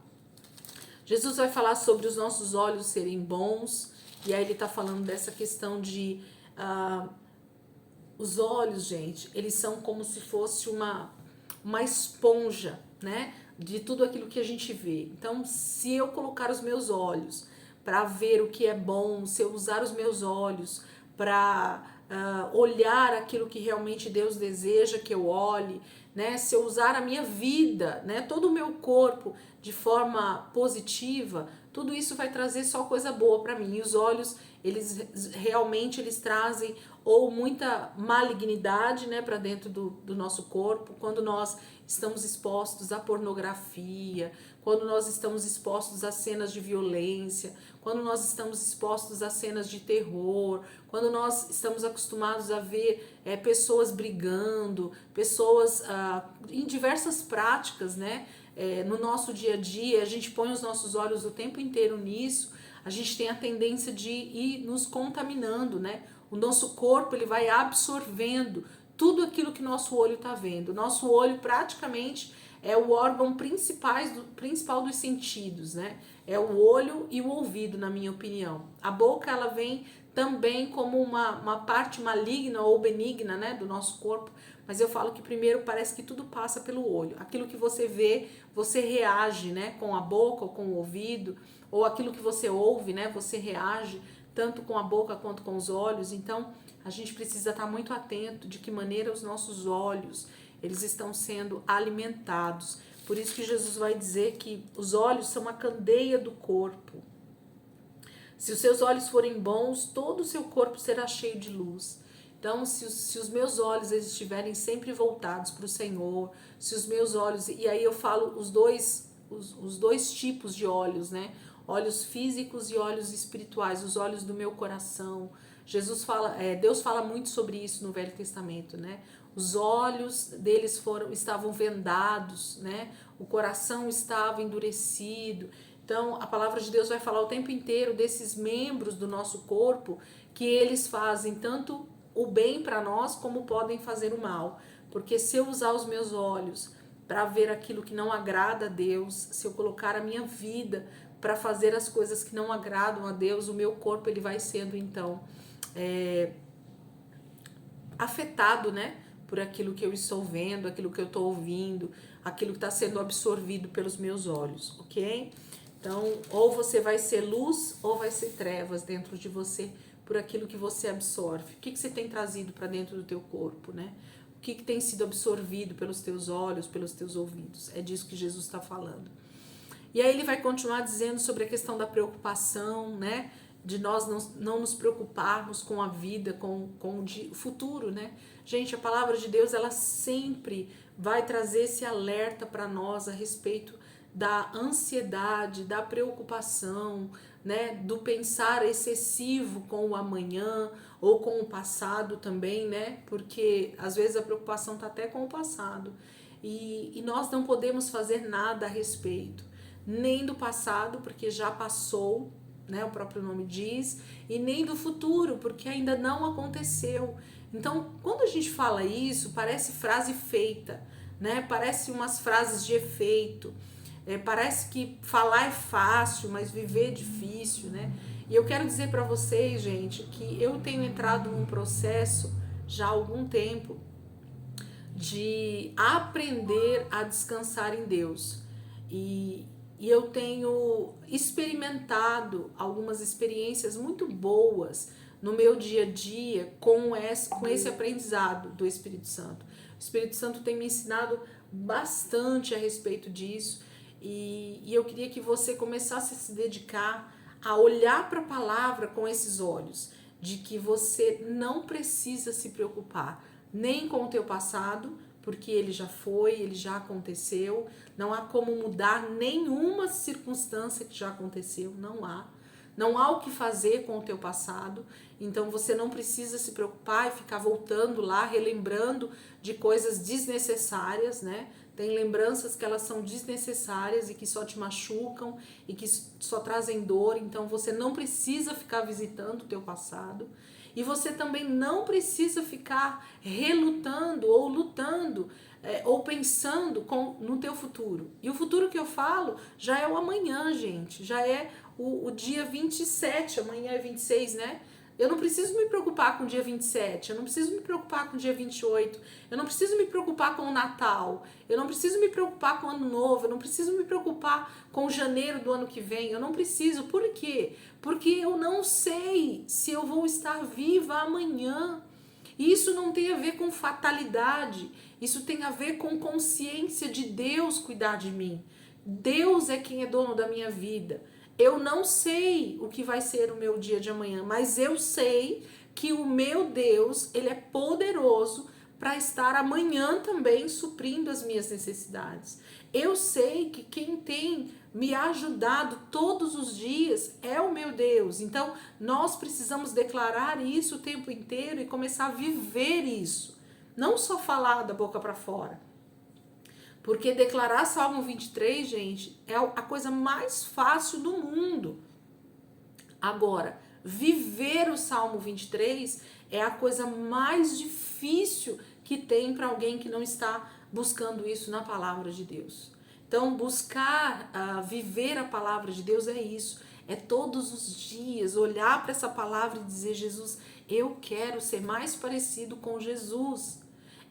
Jesus vai falar sobre os nossos olhos serem bons, e aí ele está falando dessa questão de os olhos, gente, eles são como se fosse uma esponja, né, de tudo aquilo que a gente vê. Então, se eu colocar os meus olhos para ver o que é bom, se eu usar os meus olhos para olhar aquilo que realmente Deus deseja que eu olhe, né, se eu usar a minha vida, né, todo o meu corpo de forma positiva, tudo isso vai trazer só coisa boa para mim. E os olhos, eles realmente trazem ou muita malignidade, né, para dentro do nosso corpo, quando nós estamos expostos à pornografia, quando nós estamos expostos a cenas de violência, quando nós estamos expostos a cenas de terror, quando nós estamos acostumados a ver pessoas brigando, pessoas em diversas práticas, né? No nosso dia a dia, a gente põe os nossos olhos o tempo inteiro nisso, a gente tem a tendência de ir nos contaminando, né? O nosso corpo, ele vai absorvendo tudo aquilo que nosso olho está vendo. Nosso olho praticamente é o órgão principal dos sentidos, né? É o olho e o ouvido, na minha opinião. A boca, ela vem também como uma parte maligna ou benigna, né, do nosso corpo, mas eu falo que primeiro parece que tudo passa pelo olho. Aquilo que você vê, você reage, né, com a boca ou com o ouvido, ou aquilo que você ouve, né, você reage tanto com a boca quanto com os olhos. Então, a gente precisa estar muito atento de que maneira os nossos olhos, eles estão sendo alimentados. Por isso que Jesus vai dizer que os olhos são a candeia do corpo. Se os seus olhos forem bons, todo o seu corpo será cheio de luz. Então, se os meus olhos eles estiverem sempre voltados para o Senhor, se os meus olhos, e aí eu falo os dois tipos de olhos, né? Olhos físicos e olhos espirituais, os olhos do meu coração. Deus fala muito sobre isso no Velho Testamento, né? Os olhos deles estavam vendados, né? O coração estava endurecido. Então, a palavra de Deus vai falar o tempo inteiro desses membros do nosso corpo, que eles fazem tanto o bem para nós, como podem fazer o mal. Porque se eu usar os meus olhos para ver aquilo que não agrada a Deus, se eu colocar a minha vida para fazer as coisas que não agradam a Deus, o meu corpo ele vai sendo então afetado, né, por aquilo que eu estou vendo, aquilo que eu estou ouvindo, aquilo que está sendo absorvido pelos meus olhos, ok? Então, ou você vai ser luz ou vai ser trevas dentro de você por aquilo que você absorve. O que você tem trazido para dentro do teu corpo, né? O que tem sido absorvido pelos teus olhos, pelos teus ouvidos? É disso que Jesus está falando. E aí ele vai continuar dizendo sobre a questão da preocupação, né? De nós não nos preocuparmos com a vida, com o futuro, né? Gente, a palavra de Deus, ela sempre vai trazer esse alerta para nós a respeito da ansiedade, da preocupação, né? Do pensar excessivo com o amanhã ou com o passado também, né? Porque às vezes a preocupação está até com o passado e nós não podemos fazer nada a respeito, nem do passado, porque já passou, né, o próprio nome diz, e nem do futuro, porque ainda não aconteceu. Então, quando a gente fala isso, parece frase feita, né? Parece umas frases de efeito. Parece que falar é fácil, mas viver é difícil, né? E eu quero dizer para vocês, gente, que eu tenho entrado num processo já há algum tempo de aprender a descansar em Deus. E eu tenho experimentado algumas experiências muito boas no meu dia a dia com esse aprendizado do Espírito Santo. O Espírito Santo tem me ensinado bastante a respeito disso e eu queria que você começasse a se dedicar a olhar para a palavra com esses olhos, de que você não precisa se preocupar nem com o teu passado, porque ele já foi, ele já aconteceu, não há como mudar nenhuma circunstância que já aconteceu, não há o que fazer com o teu passado, então você não precisa se preocupar e ficar voltando lá, relembrando de coisas desnecessárias, né? Tem lembranças que elas são desnecessárias e que só te machucam e que só trazem dor, então você não precisa ficar visitando o teu passado. E você também não precisa ficar relutando ou lutando ou pensando no teu futuro. E o futuro que eu falo já é o amanhã, gente. Já é o dia 27, amanhã é 26, né? Eu não preciso me preocupar com o dia 27, eu não preciso me preocupar com o dia 28, eu não preciso me preocupar com o Natal, eu não preciso me preocupar com o Ano Novo, eu não preciso me preocupar com janeiro do ano que vem, eu não preciso. Por quê? Porque eu não sei se eu vou estar viva amanhã. E isso não tem a ver com fatalidade, isso tem a ver com consciência de Deus cuidar de mim. Deus é quem é dono da minha vida. Eu não sei o que vai ser o meu dia de amanhã, mas eu sei que o meu Deus, ele é poderoso para estar amanhã também suprindo as minhas necessidades. Eu sei que quem tem me ajudado todos os dias é o meu Deus. Então, nós precisamos declarar isso o tempo inteiro e começar a viver isso. Não só falar da boca para fora. Porque declarar Salmo 23, gente, é a coisa mais fácil do mundo. Agora, viver o Salmo 23 é a coisa mais difícil que tem para alguém que não está buscando isso na palavra de Deus. Então, buscar viver a palavra de Deus é isso. É todos os dias olhar para essa palavra e dizer: Jesus, eu quero ser mais parecido com Jesus.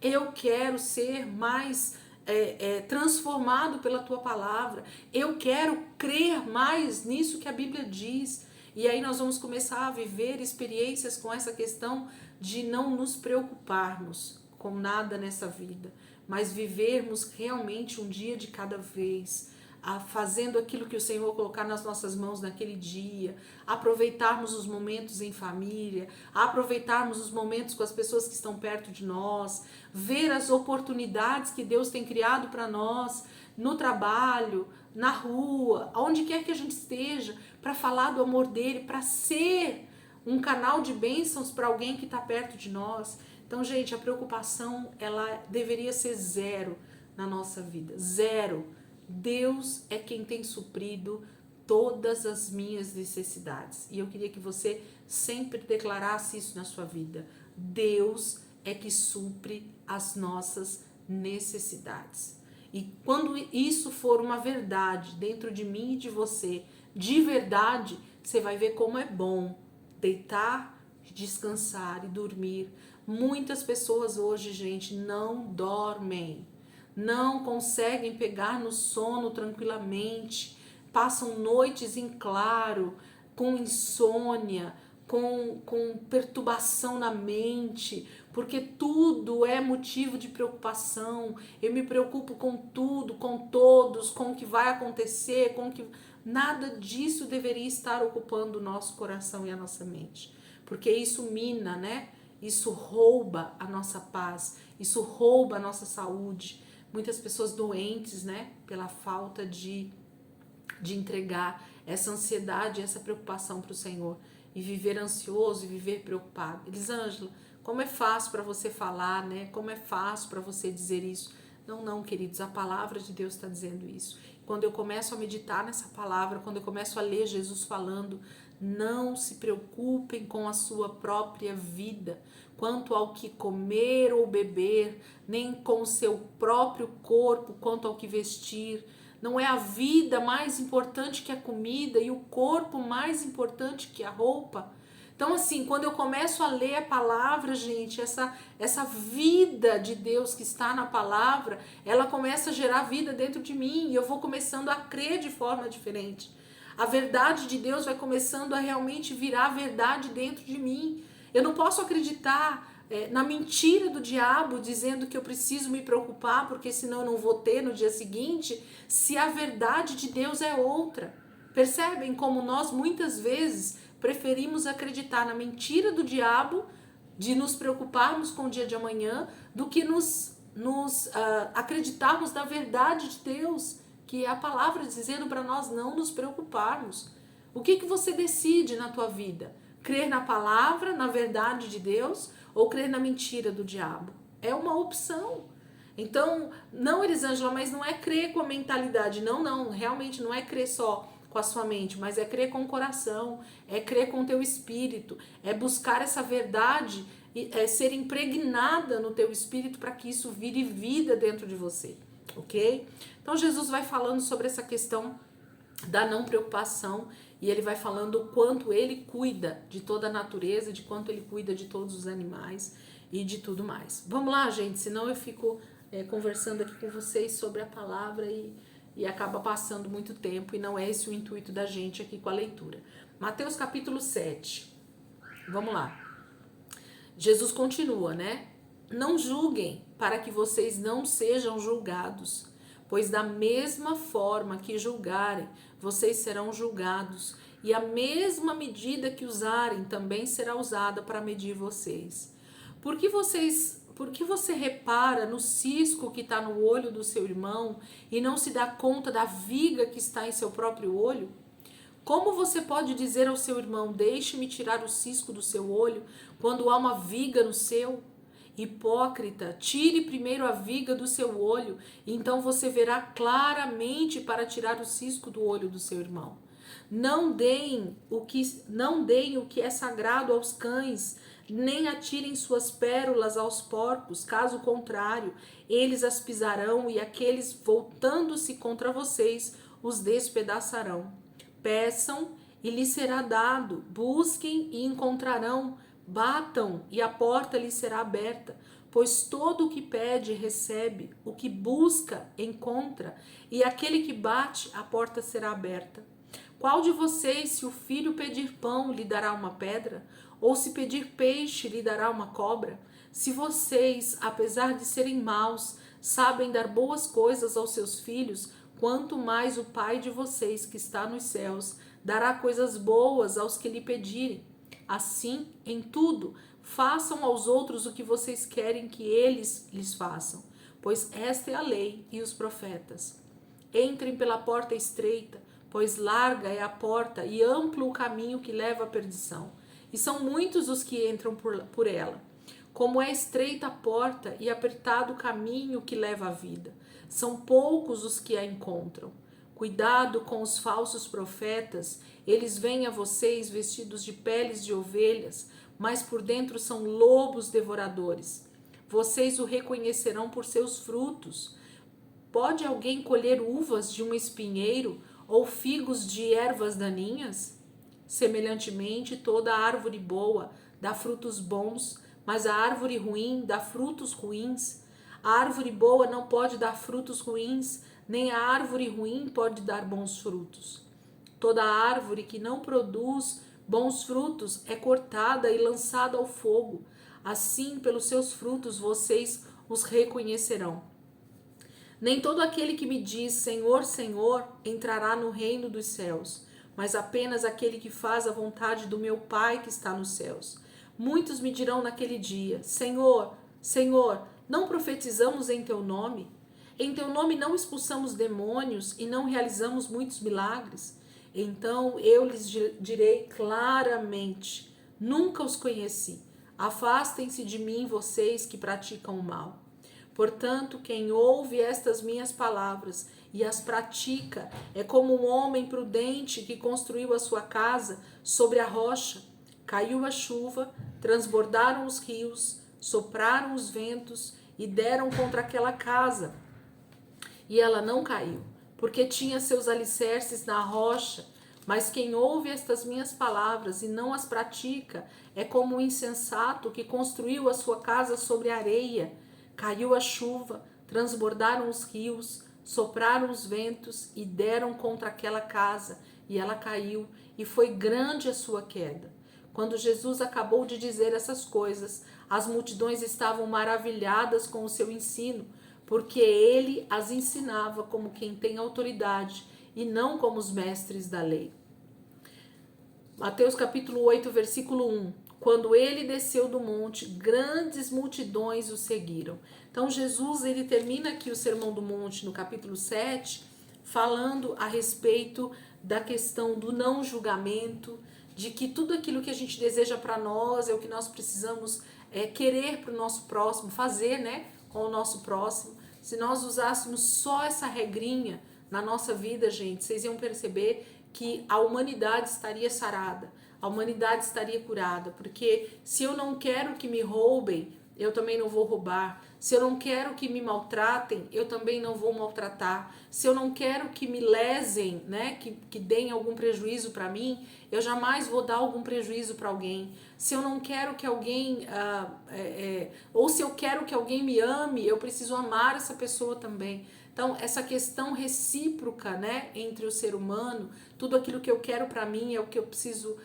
Eu quero ser mais transformado pela tua palavra. Eu quero crer mais nisso que a Bíblia diz. E aí nós vamos começar a viver experiências com essa questão de não nos preocuparmos com nada nessa vida, mas vivermos realmente um dia de cada vez, fazendo aquilo que o Senhor colocar nas nossas mãos naquele dia, aproveitarmos os momentos em família, aproveitarmos os momentos com as pessoas que estão perto de nós, ver as oportunidades que Deus tem criado para nós, no trabalho, na rua, aonde quer que a gente esteja, para falar do amor dele, para ser um canal de bênçãos para alguém que está perto de nós. Então, gente, a preocupação, ela deveria ser zero na nossa vida, zero. Deus é quem tem suprido todas as minhas necessidades. E eu queria que você sempre declarasse isso na sua vida. Deus é que supre as nossas necessidades. E quando isso for uma verdade dentro de mim e de você, de verdade, você vai ver como é bom deitar, descansar e dormir. Muitas pessoas hoje, gente, não dormem, não conseguem pegar no sono tranquilamente, passam noites em claro, com insônia, com perturbação na mente, porque tudo é motivo de preocupação. Eu me preocupo com tudo, com todos, com o que vai acontecer, com o que... Nada disso deveria estar ocupando o nosso coração e a nossa mente, porque isso mina, né? Isso rouba a nossa paz, isso rouba a nossa saúde. Muitas pessoas doentes, né? Pela falta de entregar essa ansiedade, essa preocupação para o Senhor. E viver ansioso e viver preocupado. Elisângela, como é fácil para você falar, né? Como é fácil para você dizer isso. Não, queridos, a palavra de Deus está dizendo isso. Quando eu começo a meditar nessa palavra, quando eu começo a ler Jesus falando, não se preocupem com a sua própria vida, quanto ao que comer ou beber, nem com o seu próprio corpo, quanto ao que vestir. Não é a vida mais importante que a comida e o corpo mais importante que a roupa? Então, assim, quando eu começo a ler a palavra, gente, essa vida de Deus que está na palavra, ela começa a gerar vida dentro de mim e eu vou começando a crer de forma diferente. A verdade de Deus vai começando a realmente virar verdade dentro de mim. Eu não posso acreditar na mentira do diabo, dizendo que eu preciso me preocupar, porque senão eu não vou ter no dia seguinte, se a verdade de Deus é outra. Percebem como nós muitas vezes preferimos acreditar na mentira do diabo, de nos preocuparmos com o dia de amanhã, do que acreditarmos na verdade de Deus, que é a palavra dizendo para nós não nos preocuparmos. O que você decide na tua vida? Crer na palavra, na verdade de Deus, ou crer na mentira do diabo? É uma opção. Então, não, Elisângela, mas não é crer com a mentalidade. Não, realmente não é crer só com a sua mente, mas é crer com o coração, é crer com o teu espírito, é buscar essa verdade, é ser impregnada no teu espírito para que isso vire vida dentro de você, ok? Então Jesus vai falando sobre essa questão da não preocupação e ele vai falando o quanto ele cuida de toda a natureza, de quanto ele cuida de todos os animais e de tudo mais. Vamos lá, gente, senão eu fico conversando aqui com vocês sobre a palavra e acaba passando muito tempo, e não é esse o intuito da gente aqui com a leitura. Mateus capítulo 7. Vamos lá. Jesus continua, né? Não julguem para que vocês não sejam julgados, pois da mesma forma que julgarem, vocês serão julgados, e a mesma medida que usarem também será usada para medir vocês. Por que você repara no cisco que está no olho do seu irmão e não se dá conta da viga que está em seu próprio olho? Como você pode dizer ao seu irmão, deixe-me tirar o cisco do seu olho, quando há uma viga no seu? Hipócrita, tire primeiro a viga do seu olho, e então você verá claramente para tirar o cisco do olho do seu irmão. Não deem o que é sagrado aos cães, nem atirem suas pérolas aos porcos, caso contrário, eles as pisarão e aqueles, voltando-se contra vocês, os despedaçarão. Peçam e lhes será dado, busquem e encontrarão, batam e a porta lhes será aberta, pois todo o que pede recebe, o que busca encontra, e aquele que bate, a porta será aberta. Qual de vocês, se o filho pedir pão, lhe dará uma pedra? Ou se pedir peixe, lhe dará uma cobra? Se vocês, apesar de serem maus, sabem dar boas coisas aos seus filhos, quanto mais o Pai de vocês, que está nos céus, dará coisas boas aos que lhe pedirem. Assim, em tudo, façam aos outros o que vocês querem que eles lhes façam, pois esta é a lei e os profetas. Entrem pela porta estreita, pois larga é a porta e amplo o caminho que leva à perdição, e são muitos os que entram por ela. Como é estreita a porta e apertado o caminho que leva à vida, são poucos os que a encontram. Cuidado com os falsos profetas, eles vêm a vocês vestidos de peles de ovelhas, mas por dentro são lobos devoradores. Vocês o reconhecerão por seus frutos. Pode alguém colher uvas de um espinheiro ou figos de ervas daninhas? Semelhantemente, toda árvore boa dá frutos bons, mas a árvore ruim dá frutos ruins. A árvore boa não pode dar frutos ruins, nem a árvore ruim pode dar bons frutos. Toda árvore que não produz bons frutos é cortada e lançada ao fogo. Assim, pelos seus frutos, vocês os reconhecerão. Nem todo aquele que me diz Senhor, Senhor entrará no reino dos céus, mas apenas aquele que faz a vontade do meu Pai que está nos céus. Muitos me dirão naquele dia: Senhor, Senhor, não profetizamos em teu nome? Em teu nome não expulsamos demônios e não realizamos muitos milagres? Então eu lhes direi claramente: nunca os conheci. Afastem-se de mim, vocês que praticam o mal. Portanto, quem ouve estas minhas palavras e as pratica é como um homem prudente que construiu a sua casa sobre a rocha. Caiu a chuva, transbordaram os rios, sopraram os ventos e deram contra aquela casa. E ela não caiu, porque tinha seus alicerces na rocha. Mas quem ouve estas minhas palavras e não as pratica é como um insensato que construiu a sua casa sobre areia. Caiu a chuva, transbordaram os rios, sopraram os ventos e deram contra aquela casa, e ela caiu, e foi grande a sua queda. Quando Jesus acabou de dizer essas coisas, as multidões estavam maravilhadas com o seu ensino, porque ele as ensinava como quem tem autoridade e não como os mestres da lei. Mateus capítulo 8, versículo 1. Quando ele desceu do monte, grandes multidões o seguiram. Então Jesus, ele termina aqui o Sermão do Monte no capítulo 7, falando a respeito da questão do não julgamento, de que tudo aquilo que a gente deseja para nós é o que nós precisamos querer para o nosso próximo, fazer, né, com o nosso próximo. Se nós usássemos só essa regrinha na nossa vida, gente, vocês iam perceber que a humanidade estaria sarada, a humanidade estaria curada, porque se eu não quero que me roubem, eu também não vou roubar. Se eu não quero que me maltratem, eu também não vou maltratar. Se eu não quero que me lesem, né, que deem algum prejuízo para mim, eu jamais vou dar algum prejuízo para alguém. Se eu não quero que alguém, ou se eu quero que alguém me ame, eu preciso amar essa pessoa também. Então, essa questão recíproca, né, entre o ser humano, tudo aquilo que eu quero para mim é o que eu preciso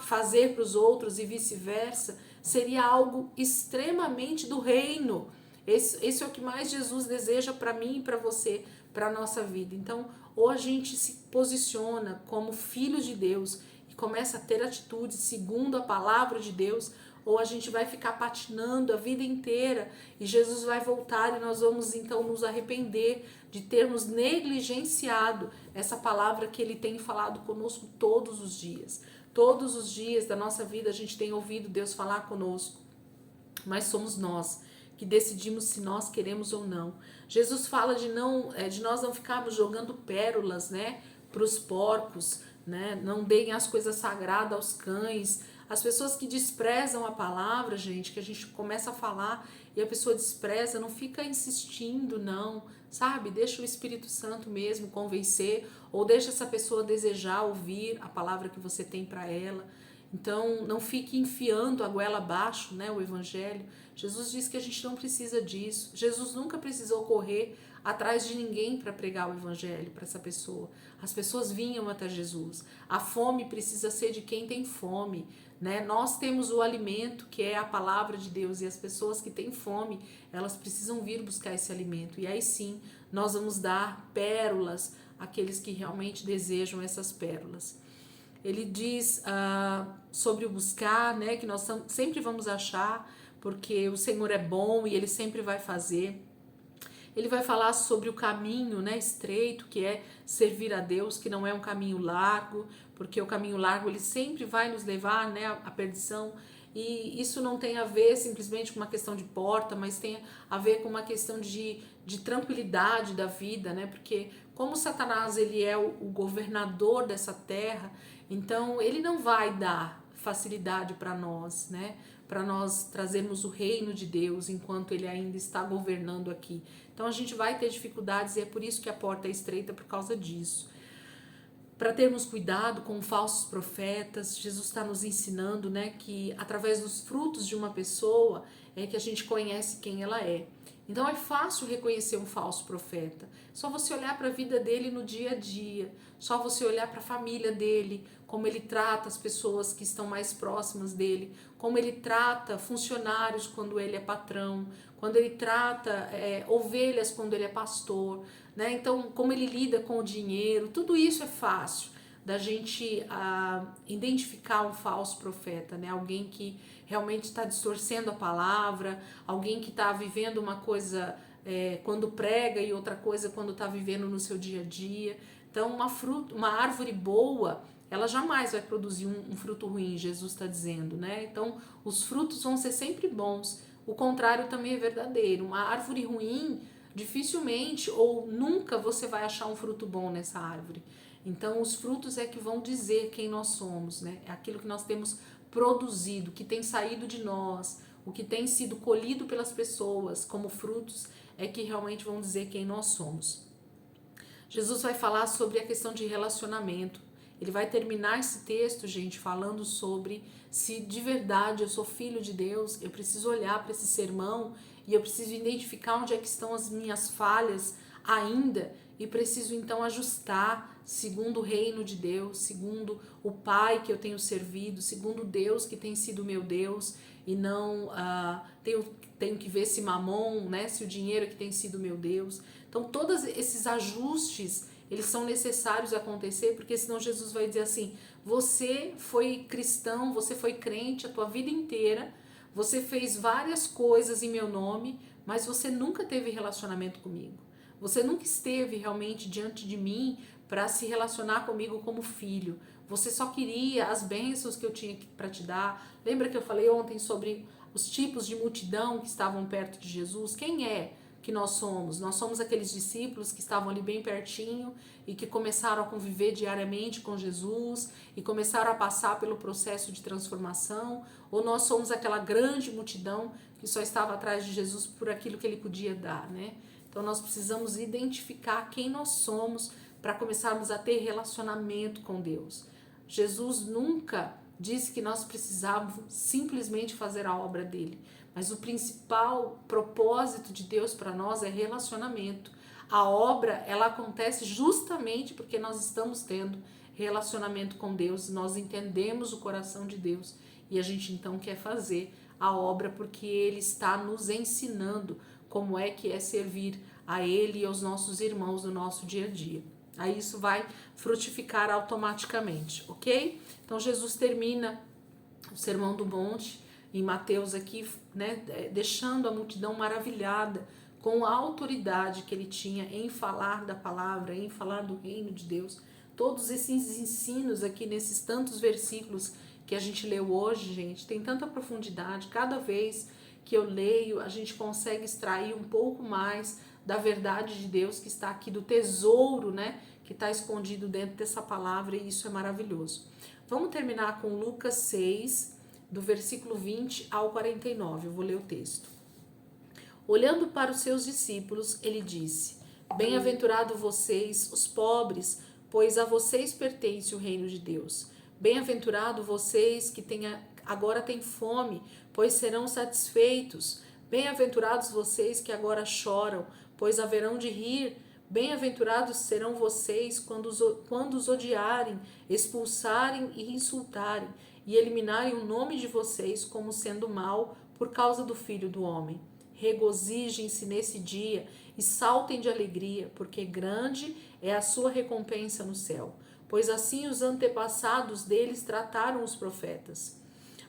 fazer para os outros e vice-versa, seria algo extremamente do reino. Esse é o que mais Jesus deseja para mim e para você, para a nossa vida. Então, ou a gente se posiciona como filhos de Deus e começa a ter atitudes segundo a palavra de Deus, ou a gente vai ficar patinando a vida inteira e Jesus vai voltar e nós vamos então nos arrepender de termos negligenciado essa palavra que ele tem falado conosco todos os dias. Todos os dias da nossa vida a gente tem ouvido Deus falar conosco, mas somos nós que decidimos se nós queremos ou não. Jesus fala de nós não ficarmos jogando pérolas, né, para os porcos, né? Não deem as coisas sagradas aos cães. As pessoas que desprezam a palavra, gente, que a gente começa a falar e a pessoa despreza, não fica insistindo, não, sabe? Deixa o Espírito Santo mesmo convencer, ou deixa essa pessoa desejar ouvir a palavra que você tem para ela. Então, não fique enfiando a goela abaixo, né, o evangelho. Jesus diz que a gente não precisa disso. Jesus nunca precisou correr atrás de ninguém para pregar o evangelho para essa pessoa. As pessoas vinham até Jesus. A fome precisa ser de quem tem fome, né? Nós temos o alimento, que é a palavra de Deus, e as pessoas que têm fome, elas precisam vir buscar esse alimento. E aí sim, nós vamos dar pérolas àqueles que realmente desejam essas pérolas. Ele diz sobre o buscar, né, que nós sempre vamos achar, porque o Senhor é bom e Ele sempre vai fazer. Ele vai falar sobre o caminho, né, estreito, que é servir a Deus, que não é um caminho largo, porque o caminho largo ele sempre vai nos levar, né, à perdição. E isso não tem a ver simplesmente com uma questão de porta, mas tem a ver com uma questão de de tranquilidade da vida, né? Porque como Satanás ele é o governador dessa terra, então ele não vai dar facilidade para nós, né? Para nós trazermos o reino de Deus enquanto ele ainda está governando aqui. Então a gente vai ter dificuldades e é por isso que a porta é estreita, por causa disso. Para termos cuidado com falsos profetas, Jesus está nos ensinando, né, que através dos frutos de uma pessoa é que a gente conhece quem ela é. Então é fácil reconhecer um falso profeta. Só você olhar para a vida dele no dia a dia, só você olhar para a família dele, como ele trata as pessoas que estão mais próximas dele, como ele trata funcionários quando ele é patrão, quando ele trata ovelhas quando ele é pastor, né? Então, como ele lida com o dinheiro, tudo isso é fácil da gente identificar um falso profeta, né? Alguém que realmente está distorcendo a palavra, alguém que está vivendo uma coisa quando prega e outra coisa quando está vivendo no seu dia a dia. Então, uma árvore boa, ela jamais vai produzir um fruto ruim, Jesus está dizendo, né? Então, os frutos vão ser sempre bons. O contrário também é verdadeiro. Uma árvore ruim, dificilmente ou nunca você vai achar um fruto bom nessa árvore. Então, os frutos é que vão dizer quem nós somos, né? É aquilo que nós temos produzido, que tem saído de nós, o que tem sido colhido pelas pessoas como frutos, é que realmente vão dizer quem nós somos. Jesus vai falar sobre a questão de relacionamento. Ele vai terminar esse texto, gente, falando sobre se de verdade eu sou filho de Deus, eu preciso olhar para esse sermão e eu preciso identificar onde é que estão as minhas falhas ainda e preciso então ajustar segundo o reino de Deus, segundo o Pai que eu tenho servido, segundo Deus que tem sido meu Deus e não tenho que ver se Mamon, né, se o dinheiro que tem sido meu Deus. Então todos esses ajustes eles são necessários acontecer, porque senão Jesus vai dizer assim, você foi cristão, você foi crente a tua vida inteira, você fez várias coisas em meu nome, mas você nunca teve relacionamento comigo. Você nunca esteve realmente diante de mim para se relacionar comigo como filho. Você só queria as bênçãos que eu tinha para te dar. Lembra que eu falei ontem sobre os tipos de multidão que estavam perto de Jesus? Quem é que nós somos? Nós somos aqueles discípulos que estavam ali bem pertinho e que começaram a conviver diariamente com Jesus e começaram a passar pelo processo de transformação, ou nós somos aquela grande multidão que só estava atrás de Jesus por aquilo que ele podia dar, né? Então nós precisamos identificar quem nós somos para começarmos a ter relacionamento com Deus. Jesus nunca disse que nós precisávamos simplesmente fazer a obra dele, mas o principal propósito de Deus para nós é relacionamento. A obra, ela acontece justamente porque nós estamos tendo relacionamento com Deus, nós entendemos o coração de Deus e a gente então quer fazer a obra porque Ele está nos ensinando como é que é servir a Ele e aos nossos irmãos no nosso dia a dia. Aí isso vai frutificar automaticamente, ok? Então Jesus termina o Sermão do Monte em Mateus aqui, né, deixando a multidão maravilhada com a autoridade que ele tinha em falar da palavra, em falar do reino de Deus. Todos esses ensinos aqui nesses tantos versículos que a gente leu hoje, gente, tem tanta profundidade. Cada vez que eu leio, a gente consegue extrair um pouco mais da verdade de Deus que está aqui, do tesouro, né, que está escondido dentro dessa palavra, e isso é maravilhoso. Vamos terminar com Lucas 6, do versículo 20 ao 49, eu vou ler o texto. Olhando para os seus discípulos, ele disse, bem-aventurado vocês, os pobres, pois a vocês pertence o reino de Deus. Bem-aventurado vocês que agora têm fome, pois serão satisfeitos. Bem-aventurados vocês que agora choram, pois haverão de rir. Bem-aventurados serão vocês quando os odiarem, expulsarem e insultarem, e eliminarem o nome de vocês como sendo mal por causa do Filho do Homem. Regozijem-se nesse dia e saltem de alegria, porque grande é a sua recompensa no céu. Pois assim os antepassados deles trataram os profetas.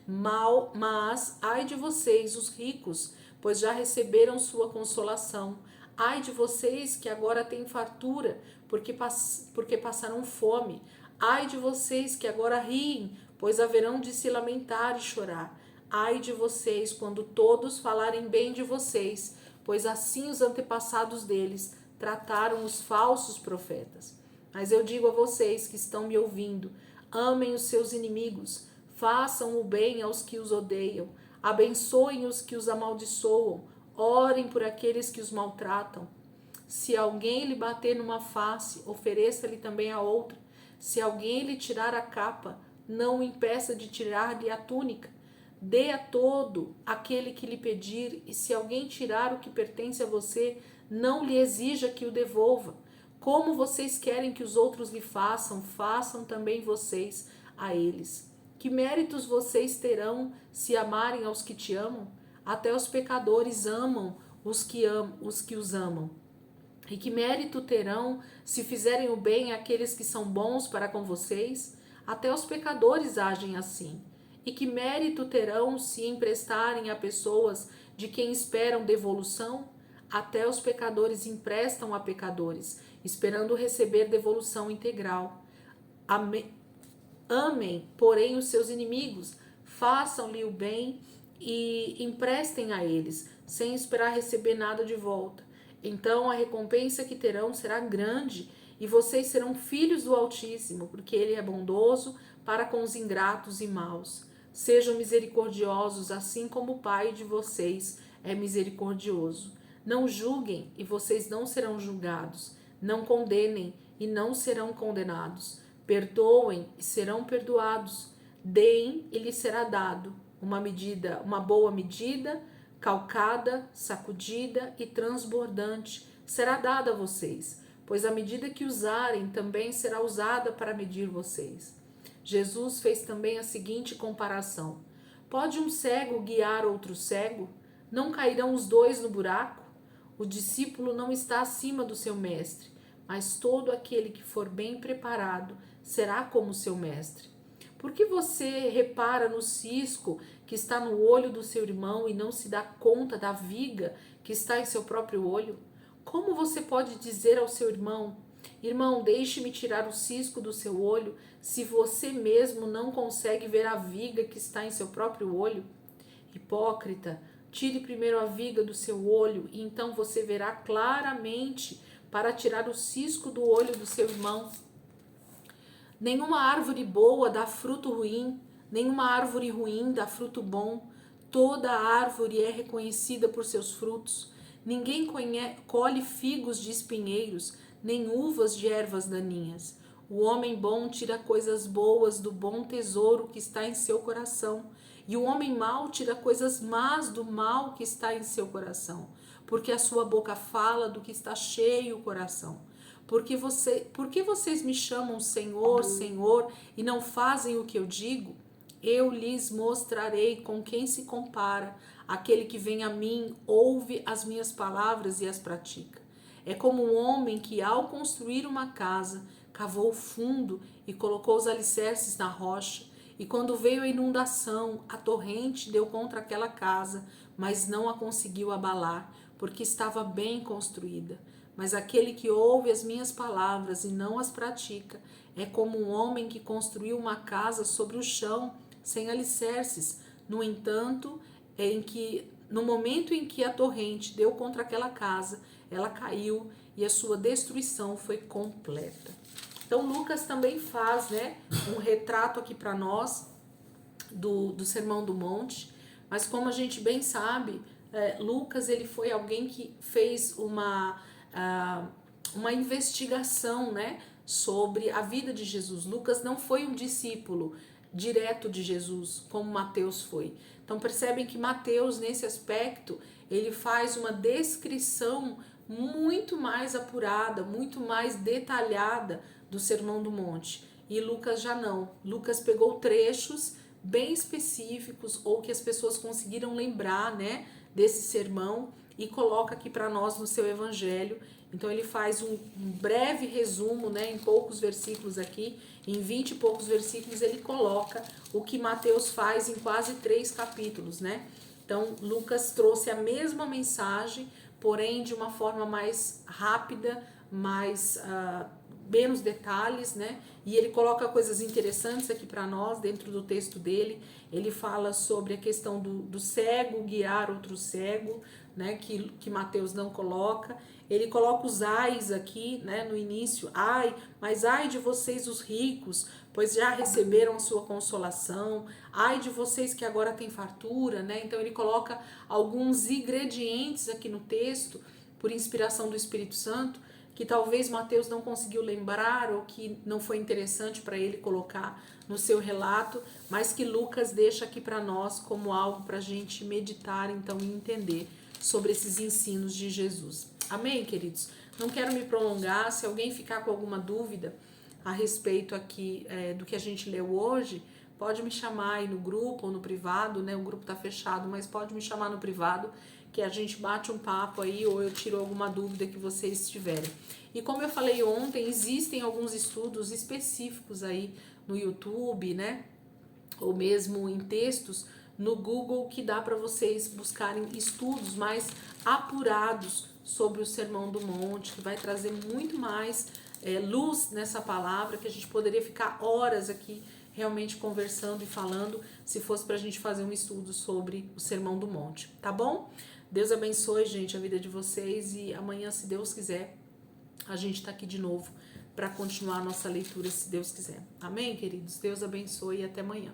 Mas ai de vocês, os ricos, pois já receberam sua consolação. Ai de vocês que agora têm fartura, porque passarão fome. Ai de vocês que agora riem, pois haverão de se lamentar e chorar. Ai de vocês quando todos falarem bem de vocês, pois assim os antepassados deles trataram os falsos profetas. Mas eu digo a vocês que estão me ouvindo, amem os seus inimigos, façam o bem aos que os odeiam, abençoem os que os amaldiçoam, orem por aqueles que os maltratam. Se alguém lhe bater numa face, ofereça-lhe também a outra. Se alguém lhe tirar a capa, não o impeça de tirar-lhe a túnica. Dê a todo aquele que lhe pedir, e se alguém tirar o que pertence a você, não lhe exija que o devolva. Como vocês querem que os outros lhe façam, façam também vocês a eles. Que méritos vocês terão se amarem aos que te amam? Até os pecadores amam os que os amam. E que mérito terão se fizerem o bem àqueles que são bons para com vocês? Até os pecadores agem assim. E que mérito terão se emprestarem a pessoas de quem esperam devolução? Até os pecadores emprestam a pecadores, esperando receber devolução integral. Amem, porém, os seus inimigos, façam-lhe o bem e emprestem a eles, sem esperar receber nada de volta. Então a recompensa que terão será grande e vocês serão filhos do Altíssimo, porque Ele é bondoso para com os ingratos e maus. Sejam misericordiosos, assim como o Pai de vocês é misericordioso. Não julguem e vocês não serão julgados. Não condenem e não serão condenados. Perdoem e serão perdoados. Deem e lhes será dado. Uma boa medida, calcada, sacudida e transbordante será dada a vocês, pois a medida que usarem também será usada para medir vocês. Jesus fez também a seguinte comparação: pode um cego guiar outro cego? Não cairão os dois no buraco? O discípulo não está acima do seu mestre, mas todo aquele que for bem preparado será como seu mestre. Por que você repara no cisco que está no olho do seu irmão e não se dá conta da viga que está em seu próprio olho? Como você pode dizer ao seu irmão: irmão, deixe-me tirar o cisco do seu olho, se você mesmo não consegue ver a viga que está em seu próprio olho? Hipócrita, tire primeiro a viga do seu olho e então você verá claramente para tirar o cisco do olho do seu irmão. Nenhuma árvore boa dá fruto ruim, nenhuma árvore ruim dá fruto bom. Toda árvore é reconhecida por seus frutos. Ninguém colhe figos de espinheiros, nem uvas de ervas daninhas. O homem bom tira coisas boas do bom tesouro que está em seu coração, e o homem mau tira coisas más do mal que está em seu coração, porque a sua boca fala do que está cheio o coração. Por que vocês me chamam Senhor, Senhor, e não fazem o que eu digo? Eu lhes mostrarei com quem se compara. Aquele que vem a mim ouve as minhas palavras e as pratica. É como um homem que, ao construir uma casa, cavou fundo e colocou os alicerces na rocha. E quando veio a inundação, a torrente deu contra aquela casa, mas não a conseguiu abalar, porque estava bem construída. Mas aquele que ouve as minhas palavras e não as pratica é como um homem que construiu uma casa sobre o chão, sem alicerces. No entanto, no momento em que a torrente deu contra aquela casa, ela caiu e a sua destruição foi completa. Então Lucas também faz, um retrato aqui para nós do Sermão do Monte, mas como a gente bem sabe, Lucas ele foi alguém que fez uma investigação, sobre a vida de Jesus. Lucas não foi um discípulo direto de Jesus, como Mateus foi. Então percebem que Mateus, nesse aspecto, ele faz uma descrição muito mais apurada, muito mais detalhada do Sermão do Monte. E Lucas já não. Lucas pegou trechos bem específicos ou que as pessoas conseguiram lembrar, desse sermão e coloca aqui para nós no seu evangelho. Então ele faz um breve resumo, em poucos versículos aqui, em 20 e poucos versículos ele coloca o que Mateus faz em quase 3 capítulos, Então Lucas trouxe a mesma mensagem, porém de uma forma mais rápida, mais menos detalhes, E ele coloca coisas interessantes aqui para nós dentro do texto dele. Ele fala sobre a questão do cego guiar outro cego, né, que Mateus não coloca. Ele coloca os ais aqui, né, no início. Ai, mas ai de vocês os ricos, pois já receberam a sua consolação. Ai de vocês que agora têm fartura, né? Então ele coloca alguns ingredientes aqui no texto, por inspiração do Espírito Santo, que talvez Mateus não conseguiu lembrar ou que não foi interessante para ele colocar no seu relato, mas que Lucas deixa aqui para nós como algo para a gente meditar então e entender sobre esses ensinos de Jesus. Amém, queridos? Não quero me prolongar. Se alguém ficar com alguma dúvida a respeito aqui do que a gente leu hoje, pode me chamar aí no grupo ou no privado, né? O grupo tá fechado, mas pode me chamar no privado que a gente bate um papo aí ou eu tiro alguma dúvida que vocês tiverem. E como eu falei ontem, existem alguns estudos específicos aí no YouTube, né? Ou mesmo em textos no Google que dá para vocês buscarem estudos mais apurados sobre o Sermão do Monte, que vai trazer muito mais luz nessa palavra, que a gente poderia ficar horas aqui realmente conversando e falando, se fosse para a gente fazer um estudo sobre o Sermão do Monte, tá bom? Deus abençoe, gente, a vida de vocês e amanhã, se Deus quiser, a gente tá aqui de novo para continuar a nossa leitura, se Deus quiser. Amém, queridos? Deus abençoe e até amanhã.